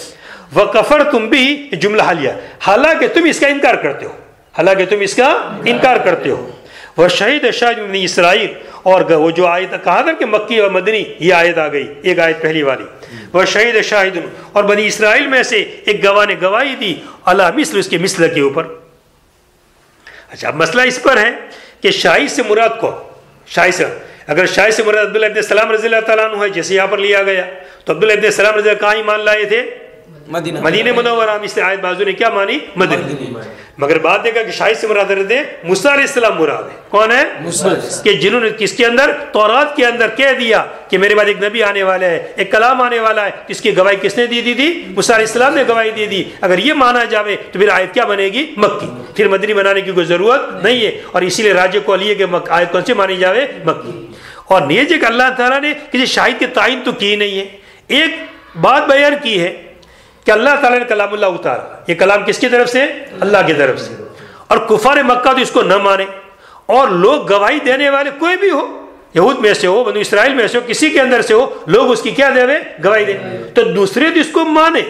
وَكَفَرْتُمْ بِهِ، جملہ حالیہ، حالانکہ تم اس کا انکار کرتے ہو، حالانکہ تم اس کا انکار کرتے ہو۔ وَشَهِدَ شَاهِدٌ مِنْ اسرائیل، اور وہ جو آیت کہا تھا کہ مکی اور مدنی، یہ آیت آ گئی، ایک آیت پہلی والی۔ وَشَهِدَ شَاهِدٌ، اور بنی اسرائیل میں سے ایک گواہ نے گواہی دی، علی مثل، اس کے مثل کے اوپر۔ اچھا، اب مسئلہ اس پر ہے کہ شاہد سے مراد کو، شاہد سے، اگر شاہد سے مراد عبداللہ ابن السلام رضی اللہ تعالیٰ عنہ ہے جیسے یہاں پر لیا گیا، تو عبداللہ ابن السلام رضی اللہ کہاں ایمان لائے تھے؟ مدینہ منورہ۔ اس نے آیت بازو نے کیا مانی؟ مدینہ۔ مگر بات دیکھا کہ شاہد سے مراد موسیٰ علیہ السلام مراد ہے۔ کون ہے؟ کہ جنہوں نے کس کے اندر؟ تورات کے اندر کہہ دیا کہ میرے بعد ایک نبی آنے والا ہے، ایک کلام آنے والا ہے، اس کی گواہی کس نے دی تھی؟ موسیٰ علیہ السلام نے گواہی دی تھی۔ اگر یہ مانا جاوے تو پھر آیت کیا بنے گی؟ مکی، پھر مدنی بنانے کی کوئی ضرورت نہیں ہے، اور اسی لیے راجع کو لیے کہ آیت کون سے مانی جاوے؟ مکی۔ اور نیز کہ اللہ تعالیٰ نے کسی شاہد کے تعین تو کی نہیں ہے، ایک بات بیان کی ہے کہ اللہ تعالیٰ نے کلام اللہ اتارا، یہ کلام کس کی طرف سے؟ اللہ کی طرف سے۔ اور کفار مکہ تو اس کو نہ مانے، اور لوگ گواہی دینے والے کوئی بھی ہو، یہود میں سے ہو، بنو اسرائیل میں سے ہو، کسی کے اندر سے ہو، لوگ اس کی کیا دے؟ گواہی دیں، تو دوسرے تو اس کو مانے،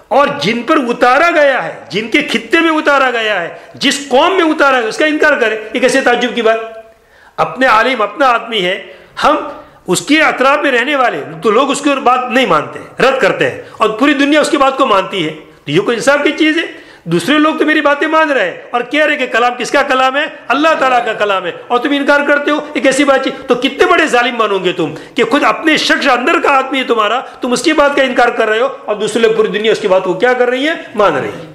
اور جن پر اتارا گیا ہے، جن کے خطے میں اتارا گیا ہے، جس قوم میں اتارا ہے، اس کا انکار کرے، یہ کیسے تعجب کی بات؟ اپنے عالم اپنا آدمی ہے، ہم اس کے اطراف میں رہنے والے تو لوگ اس کی بات نہیں مانتے ہیں، رد کرتے ہیں، اور پوری دنیا اس کی بات کو مانتی ہے، تو یہ کوئی انصاف کی چیز ہے؟ دوسرے لوگ تو میری باتیں مان رہے ہیں اور کہہ رہے کہ کلام کس کا کلام ہے؟ اللہ تعالیٰ کا کلام ہے، اور تم انکار کرتے ہو، ایک ایسی بات چیز، تو کتنے بڑے ظالم بنو گے تم کہ خود اپنے شخص اندر کا آدمی ہے تمہارا، تم اس کی بات کا انکار کر رہے ہو، اور دوسرے لوگ پوری دنیا اس کی بات کو کیا کر رہی ہے؟ مان رہی ہے۔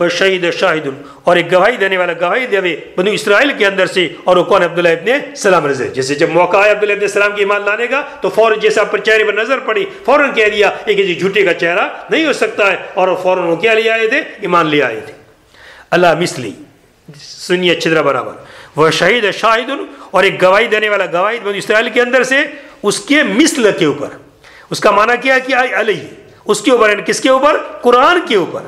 شہید شاہد، اور ایک گواہی دینے والا گواہی دے بنو اسرائیل کے اندر سے، اور وہ کون؟ عبداللہ ابن سلام رضی۔ جیسے جب موقع آیا عبداللہ ابن سلام کی ایمان لانے کا تو فوراً جیسے آپ پر چہرے پر نظر پڑی فوراً کہہ دیا یہ کسی جھوٹے کا چہرہ نہیں ہو سکتا ہے، اور فوراً وہ کیا لے آئے تھے؟ ایمان لے آئے تھے۔ اللہ مثلی، سنیے اچھی طرح برابر، وہ شہید شاہد، اور ایک گواہی دینے والا گواہی بنو اسرائیل کے اندر سے اس کے مثل کے اوپر، اس کا معنی کیا ہے کہ علیہ، اس کے اوپر، یعنی کس کے اوپر؟ قرآن کے اوپر۔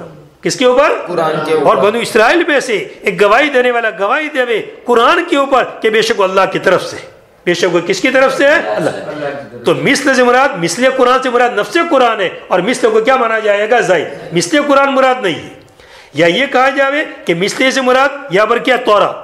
کس کے اوپر؟ قرآن کے اوپر۔ اور بنو اسرائیل میں سے ایک گواہی دینے والا گواہی دے قرآن کے اوپر کہ بے شک اللہ کی طرف سے، بے شک وہ کس کی طرف سے ہے؟ اللہ. تو مثل سے مراد مثل قرآن سے مراد نفس قرآن ہے، اور مثل کو کیا مانا جائے گا؟ زائد. مثل قرآن مراد نہیں ہے. یا یہ کہا جاوے کہ مثل سے مراد یا پر کیا تورات،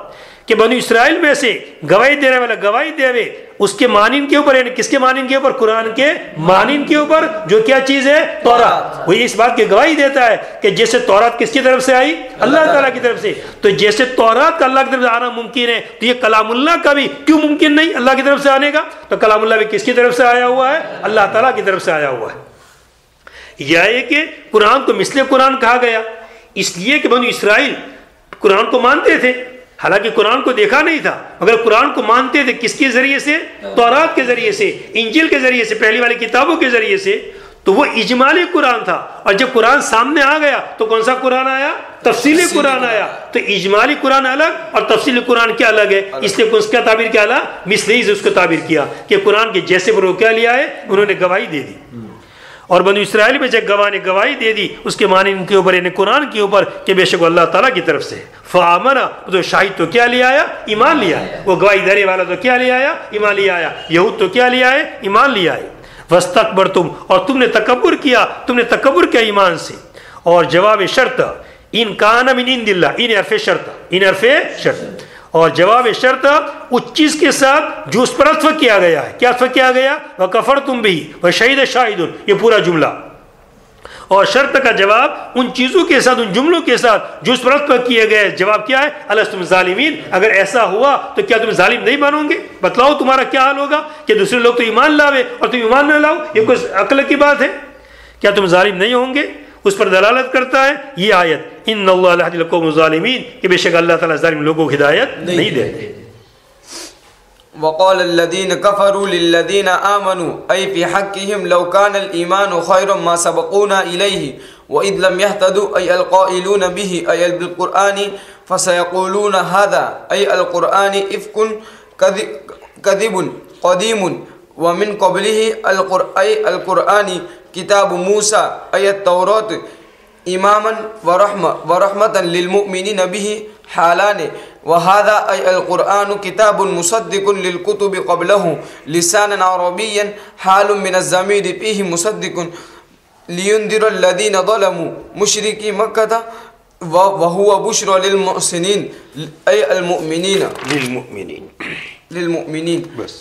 کہ بنو اسرائیل میں سے گواہی دینے والا گواہی دے اس کے مانین کے اوپر، یعنی کس کے مانین کے اوپر؟ قرآن کے مانین کے اوپر، جو کیا چیز ہے؟ تورات. وہ اس بات کی گواہی دیتا ہے کہ جیسے تورات کس کی طرف سے آئی؟ اللہ تعالیٰ کی طرف سے. تو جیسے تورات کا اللہ کی طرف سے آنا ممکن ہے، تو یہ کلام اللہ کا بھی کیوں ممکن نہیں اللہ کی طرف سے آنے کا؟ تو کلام اللہ بھی کس کی طرف سے آیا ہوا ہے؟ اللہ تعالیٰ کی طرف سے آیا ہوا ہے. یا یہ کہ قرآن کو مثل قرآن کہا گیا اس لیے کہ بنو اسرائیل قرآن کو مانتے تھے، حالانکہ قرآن کو دیکھا نہیں تھا، مگر قرآن کو مانتے تھے کس کے ذریعے سے؟ تورات کے ذریعے سے، انجیل کے ذریعے سے، پہلی والی کتابوں کے ذریعے سے. تو وہ اجمالی قرآن تھا، اور جب قرآن سامنے آ گیا تو کون سا قرآن آیا؟ تفصیلی قرآن آیا. تو اجمالی قرآن الگ اور تفصیلی قرآن کیا الگ ہے، اس لیے اس کا تعبیر کیا الگ؟ مثلی سے اس کو تعبیر کیا کہ قرآن کے جیسے پر وہ کیا لیا ہے؟ انہوں نے گواہی دے دی. اور بنو اسرائیل میں جب گواہ نے گواہی دے دی اس کے معنی ان کے اوپر، یعنی قرآن کے اوپر، کہ بے شک اللہ تعالیٰ کی طرف سے. فآمنا، تو شاہد تو کیا لے آیا؟ ایمان لے آیا. وہ گواہی دینے والا تو کیا لے آیا؟ ایمان لے آیا. یہود تو کیا لے آئے؟ ایمان لے آئے. واستکبرتم، اور تم نے تکبر کیا، تم نے تکبر کیا ایمان سے. اور جواب شرط ان کان من عند اللہ، ان حرف شرط، ان حرف شرط. اور جواب شرط اس چیز کے ساتھ جو اس پر عطف کیا گیا ہے. کیا عطف کیا گیا؟ وَكَفَرْتُمْ بِهِ وَشَهِدَ شَاهِدٌ، یہ پورا جملہ. اور شرط کا جواب ان چیزوں کے ساتھ، ان جملوں کے ساتھ جو اس پر عطف کیے گئے. جواب کیا ہے؟ أَلَسْتُمْ ظَالِمِينَ، اگر ایسا ہوا تو کیا تم ظالم نہیں بنو گے؟ بتلاؤ تمہارا کیا حال ہوگا کہ دوسرے لوگ تو ایمان لاوے اور تم ایمان نہ لاؤ. یہ کوئی عقل کی بات ہے؟ کیا تم ظالم نہیں ہوں گے؟ اس پر دلالت کرتا ہے یہ آیت ان اللہ لا یہدی القوم الظالمین، کہ بے شک اللہ تعالیٰ ظالم لوگوں کو ہدایت نہیں دیتے. وقال الذين كفروا للذين آمنوا أي في حقهم لو كان الإيمان خيرا ما سبقونا إليه وإذ لم يهتدوا أي القائلون به أي بالقرآن فسيقولون هذا أي القرآن إفك كذب قديم ومن قبله أي القرآن كتاب موسى أي التوراة إماما ورحمة للمؤمنين به حالان وهذا أي القرآن كتاب مصدق للكتب قبله لسانا عربيا حال من الضمير فيه مصدق لينذر الذين ظلموا مشركي مكة وهو بشرى للمحسنين أي المؤمنين للمؤمنين. بس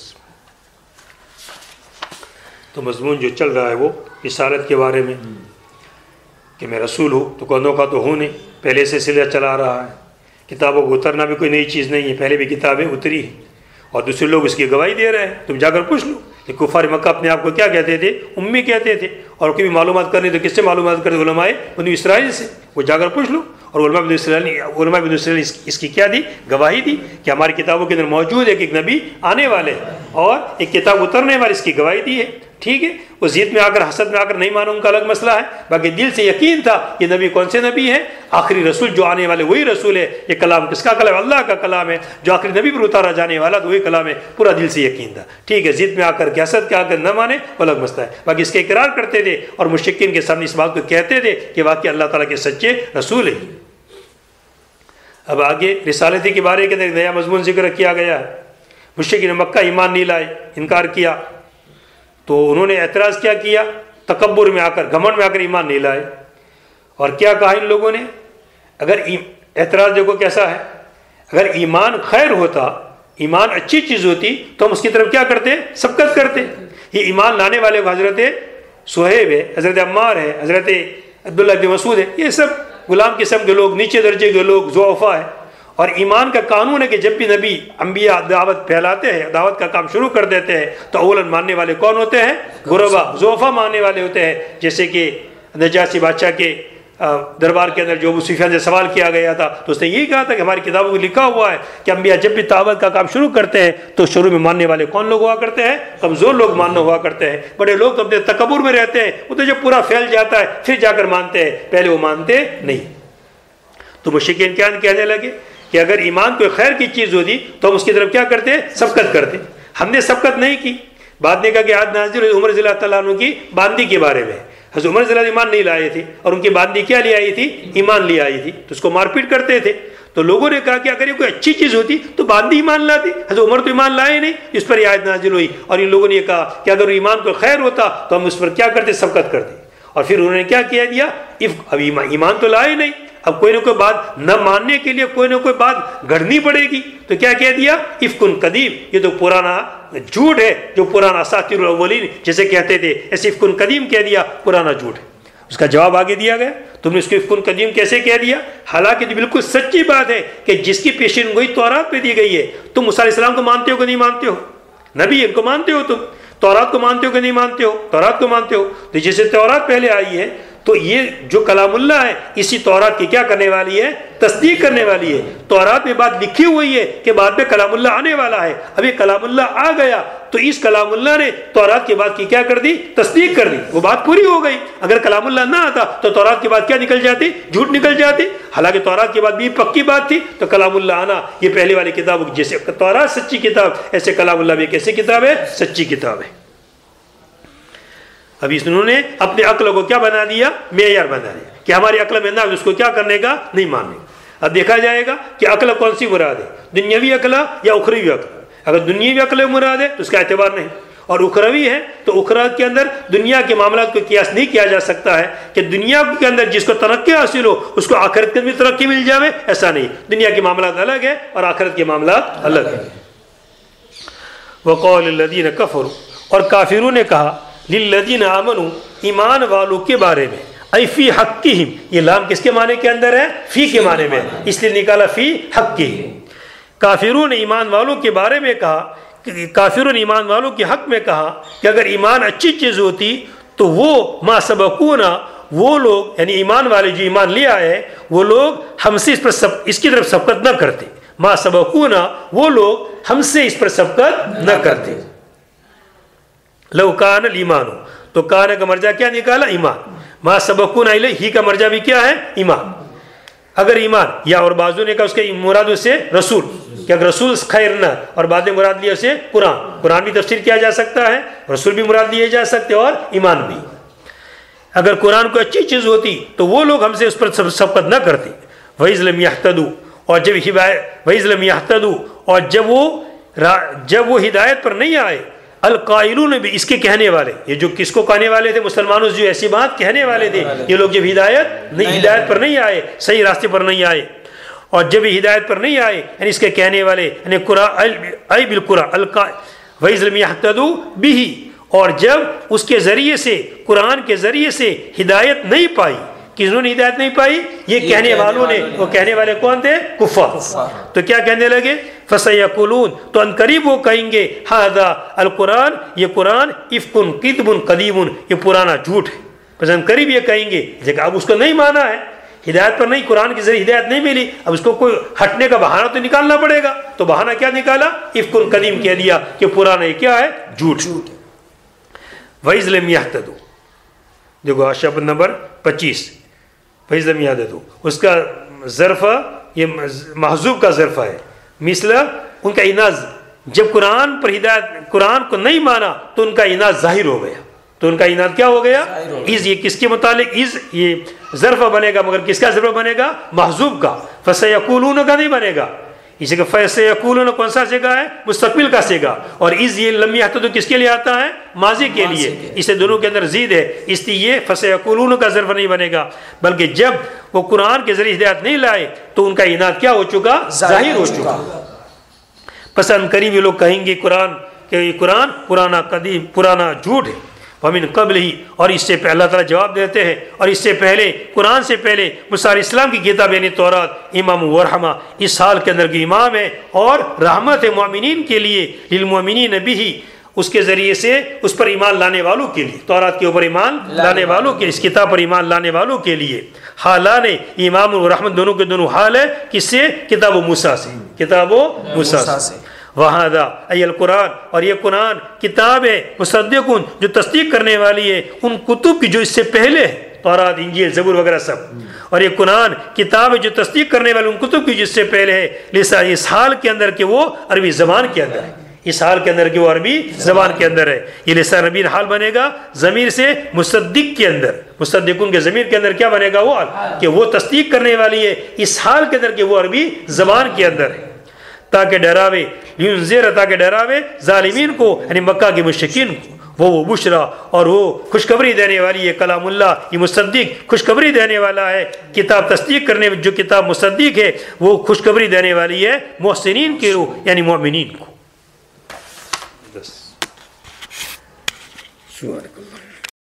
تو مضمون جو چل رہا ہے وہ رسالت کے بارے میں کہ میں رسول ہوں تو کونوں کا تو ہوں نہیں، پہلے سے سلسلہ چلا رہا ہے. کتابوں کو اترنا بھی کوئی نئی چیز نہیں ہے، پہلے بھی کتابیں اتری ہیں اور دوسرے لوگ اس کی گواہی دے رہے ہیں. تم جا کر پوچھ لو کہ کفار مکہ اپنے آپ کو کیا کہتے تھے؟ امی کہتے تھے. اور کوئی بھی معلومات کرنی تو کس سے معلومات کرتے؟ علماء بنو اسرائیل سے. وہ جا کر پوچھ لو. اور علماء بنو اسرائیل اس کی کیا دی؟ گواہی دی کہ ہماری کتابوں کے اندر موجود ہے کہ ایک نبی آنے والے اور ایک کتاب اترنے والے، اس کی گواہی دی ہے. ٹھیک ہے، وہ ضد میں آ کر حسد میں آ کر نہیں مانوں ان کا الگ مسئلہ ہے، باقی دل سے یقین تھا یہ نبی کون سے نبی ہے؟ آخری رسول جو آنے والے وہی رسول ہے. یہ کلام کس کا کلام ہے؟ اللہ کا کلام ہے. جو آخری نبی پر اتارا جانے والا تو وہی کلام ہے. پورا دل سے یقین تھا. ٹھیک ہے، ضد میں آ کر حسد کے آ کر نہ مانے وہ الگ مسئلہ ہے، باقی اس کے اقرار کرتے تھے اور مشرکین کے سامنے اس بات کو کہتے تھے کہ واقعی اللہ تعالیٰ کے سچے رسول ہیں. اب آگے رسالتی کے بارے کے اندر نیا مضمون ذکر کیا گیا ہے. مشرکین مکہ ایمان نہیں لائے، انکار کیا، تو انہوں نے اعتراض کیا کیا؟ تکبر میں آ کر، گھمنڈ میں آ کر ایمان نہیں لائے. اور کیا کہا ان لوگوں نے؟ اگر اعتراض دیکھو کیسا ہے، اگر ایمان خیر ہوتا، ایمان اچھی چیز ہوتی تو ہم اس کی طرف کیا کرتے؟ سبقت کرتے. یہ ایمان لانے والے کو حضرت صہیب ہے، حضرت عمار ہے، حضرت عبداللہ بن مسعود ہے، یہ سب غلام قسم کے لوگ، نیچے درجے کے لوگ، ضعفاء ہے. اور ایمان کا قانون ہے کہ جب بھی نبی انبیاء دعوت پھیلاتے ہیں، دعوت کا کام شروع کر دیتے ہیں، تو اولاً ماننے والے کون ہوتے ہیں؟ غربا، ضعفاء ماننے والے ہوتے ہیں. جیسے کہ نجاشی بادشاہ کے دربار کے اندر جو ابو سفیان سے سوال کیا گیا تھا تو اس نے یہی کہا تھا کہ ہماری کتابوں میں لکھا ہوا ہے کہ انبیاء جب بھی دعوت کا کام شروع کرتے ہیں تو شروع میں ماننے والے کون لوگ ہوا کرتے ہیں؟ کمزور لوگ ماننا ہوا کرتے ہیں. بڑے لوگ تو اپنے تکبر میں رہتے ہیں، وہ تو جب پورا پھیل جاتا ہے پھر جا کر مانتے ہیں، پہلے وہ مانتے نہیں. تو مشرکین کیا کہنے لگے کہ اگر ایمان کوئی خیر کی چیز ہوتی تو ہم اس کی طرف کیا کرتے؟ سبقت کرتے. ہم نے سبقت نہیں کی. بعد نے کہا کہ آج نازل عمر رضی اللہ تعالیٰ عنہ کی باندی کے بارے میں. حضرت عمر رضی اللہ ایمان نہیں لائے تھے اور ان کی باندی کیا لے آئی تھی؟ ایمان لے آئی تھی. تو اس کو مار پیٹ کرتے تھے. تو لوگوں نے کہا کہ اگر یہ کوئی اچھی چیز ہوتی تو بعد میں ایمان لاتی. حضرت عمر تو ایمان لائے نہیں, اس پر یہ آیت نازل ہوئی, اور ان لوگوں نے یہ کہا کہ اگر ایمان کو خیر ہوتا تو ہم اس پر کیا کرتے, سبقت کرتے. اور پھر انہوں نے کیا کیا دیا, اب ایمان تو لائے نہیں, اب کوئی نہ کوئی بات نہ ماننے کے لیے کوئی نہ کوئی بات گھڑنی پڑے گی, تو کیا کہہ دیا, افکن قدیم, یہ تو پرانا جھوٹ ہے, جو پرانا اساطیر الاولین جیسے کہتے تھے, ایسے افکن قدیم کہہ دیا, پرانا جھوٹ ہے. اس کا جواب آگے دیا گیا, تم نے اس کو افکن قدیم کیسے کہہ دیا, حالانکہ جو بالکل سچی بات ہے کہ جس کی پیشین گوئی تورات پہ دی گئی ہے. تم موسیٰ علیہ السلام کو مانتے ہو کہ نہیں مانتے ہو, نبی ان کو مانتے ہو, تم تورات کو مانتے ہو کہ نہیں مانتے ہو, تورات کو مانتے ہو. تو جیسے تورات پہلے آئی ہے تو یہ جو کلام اللہ ہے اسی تورات کی کیا کرنے والی ہے, تصدیق کرنے والی ہے. تورات میں بات لکھی ہوئی ہے کہ بعد میں کلام اللہ آنے والا ہے, اب یہ کلام اللہ آ گیا تو اس کلام اللہ نے تورات کی بات کی کیا کر دی, تصدیق کر دی, وہ بات پوری ہو گئی. اگر کلام اللہ نہ آتا تو تورات کی بات کیا نکل جاتی, جھوٹ نکل جاتی. حالانکہ تورات کی بات بھی پکی بات تھی, تو کلام اللہ آنا یہ پہلے والی کتاب, جیسے تورات سچی کتاب ایسے کلام اللہ بھی کیسی کتاب ہے, سچی کتاب ہے. ابھی انہوں نے اپنے عقل کو کیا بنا دیا, معیار بنا دیا کہ ہماری عقل میں نہ اس کو کیا کرنے کا, نہیں ماننے کا. اب دیکھا جائے گا کہ عقل کون سی مراد ہے, دنیاوی عقل یا اخروی عقل. اگر دنیاوی عقل مراد ہے تو اس کا اعتبار نہیں, اور اخروی ہے تو اخرا کے اندر دنیا کے معاملات کو قیاس نہیں کیا جا سکتا ہے کہ دنیا کے اندر جس کو ترقی حاصل ہو اس کو آخرت کے بھی ترقی مل جائے, ایسا نہیں. دنیا کے معاملات الگ ہے اور آخرت کے معاملات الگ ہے. وقال الذین کفروا, اور کافروں نے کہا, للذین آمنوا, ایمان والوں کے بارے میں, ای فی حقہم, یہ لام کس کے معنی کے اندر ہے, فی کے معنی میں, اس لیے نکالا فی حقہم. کافروں نے ایمان والوں کے بارے میں کہا, کافروں نے ایمان والوں کے حق میں کہا کہ اگر ایمان اچھی چیز ہوتی تو وہ ما سبقونا, وہ لوگ یعنی ایمان والے جو ایمان لے آئے وہ لوگ ہم سے اس کی طرف سبقت نہ کرتے. ما سبقونا, وہ لوگ ہم سے اس پر سبقت نہ کرتے. لو کان الایمان, تو کان کا مرجع کیا نکالا, ایمان. ما سبقونا الیہ, ہی کا مرجع بھی کیا ہے, ایمان. اگر ایمان, یا اور بعضوں نے کہا اس کے مراد اس سے رسول, کہ اگر رسول خیر نہ, اور بعد میں مراد لیا اسے قرآن. قرآن بھی تفسیر کیا جا سکتا ہے, رسول بھی مراد لیے جا سکتے اور ایمان بھی. اگر قرآن کو اچھی چیز ہوتی تو وہ لوگ ہم سے اس پر سبقت نہ کرتے. وَإِذْ لَمْ يَهْتَدُوا, اور جب وَإِذْ لَمْ يَهْتَدُوا, اور جب وہ ہدایت پر نہیں آئے, القائلون بھی, اس کے کہنے والے, یہ جو کس کو کہنے والے تھے, مسلمانوں جو ایسی بات کہنے والے تھے, یہ لوگ جب ہدایت پر نہیں آئے, صحیح راستے پر نہیں آئے, اور جب ہدایت پر نہیں آئے, یعنی اس کے کہنے والے, یعنی ای بالقرآن, وَإِذْ لَمْ يَهْتَدُوا بِهِ, اور جب اس کے ذریعے سے, قرآن کے ذریعے سے ہدایت نہیں پائی. کسنوں نے ہدایت نہیں پائی, یہ کہنے والوں نے. وہ کہنے والے کون تھے, کفار. تو کیا کہنے لگے, فَسَيَقُولُونَ, تو ان قریب وہ کہیں گے, هَذَا القرآن, یہ قرآن, اِفْكٌ كِذْبٌ قَدِيمٌ, یہ پرانا جھوٹ ہے. بس ان قریب یہ کہیں گے, لیکن اب اس کو نہیں مانا ہے, ہدایت پر نہیں, قرآن کے ذریعے ہدایت نہیں ملی, اب اس کو کوئی ہٹنے کا بہانہ تو نکالنا پڑے گا. تو بہانہ کیا نکالا, اِفْكٌ قدیم کہہ دیا کہ پرانا یہ کیا ہے, جھوٹ. وَإِذْ لَمْ يَهْتَدُوا, دیکھو شبد نمبر 25, وَإِذْ لَمْ يَهْتَدُوا, اس کا ظرف یہ محذوف کا ظرف ہے. مثل ان کا اناز, جب قرآن پر ہدایت, قرآن کو نہیں مانا تو ان کا اناز ظاہر ہو گیا. تو ان کا اناد کیا ہو گیا, از, یہ کس کے متعلق, از یہ ظرف بنے گا, مگر کس کا ظرف بنے گا, محذوف کا. فَسَيَقُولُونَ کا نہیں بنے گا. اسی کہ فَسَيَقُولُونَ کون سا سیگا ہے, مستقبل کا سیگا. اور از یہ لم یہتدوا کس کے لیے آتا ہے, ماضی کے لیے. اسے دونوں کے اندر زید ہے, اس لیے یہ فَسَيَقُولُونَ کا ظرف نہیں بنے گا, بلکہ جب وہ قرآن کے ذریعے ہدایت نہیں لائے تو ان کا اناد کیا ہو چکا, ظاہر ہو چکا. پسند قریب یہ لوگ کہیں گے قرآن کہ یہ قرآن پرانا قدیم, پرانا جھوٹ ہے. ومن قبل ہی, اور اس سے پہلے اللہ تعالیٰ جواب دیتے ہیں, اور اس سے پہلے, قرآن سے پہلے موسیٰ علیہ السلام کی کتاب یعنی تورات, امام و رحمہ, اس حال کے اندر کی امام ہے اور رحمت ہے مومنین کے لیے, للمؤمنین بھی, اس کے ذریعے سے اس پر ایمان لانے والوں کے لیے, تورات کے اوپر ایمان لانے والوں کے, اس کتاب پر ایمان لانے والوں کے لیے. حالان امام و رحمت دونوں کے دونوں حال ہے, کس سے, کتاب و موسیٰ سے, کتاب و موسیٰ سے. وہذا ای القرآن, اور یہ قرآن کتاب ہے, مصدقون, جو تصدیق کرنے والی ہے ان کتب کی جو اس سے پہلے ہے, تورات, انجیل, زبور وغیرہ سب. اور یہ قرآن کتاب ہے جو تصدیق کرنے والی ان کتب کی جس سے پہلے ہے, لسان, اس حال کے اندر کہ وہ عربی زبان کے اندر ہے. اس حال کے اندر کہ وہ عربی زبان کے اندر ہے. یہ لسان عربی حال بنے گا ضمیر سے مصدق کے اندر, مصدقون کے ضمیر کے اندر کیا بنے گا؟ وہ حال کہ وہ تصدیق کرنے والی ہے اس حال کے اندر کہ وہ عربی زبان کے اندر ہے, تاکہ ڈراوے لینذر, تاکہ ڈراوے ظالمین کو یعنی مکہ کے مشرکین کو. وہ بشرا, اور وہ خوشخبری دینے والی ہے. کلام اللہ یہ مصدق خوشخبری دینے والا ہے, کتاب تصدیق کرنے جو کتاب مصدق ہے وہ خوشخبری دینے والی ہے محسنین کے روح یعنی مومنین کو. سبحانک اللہ.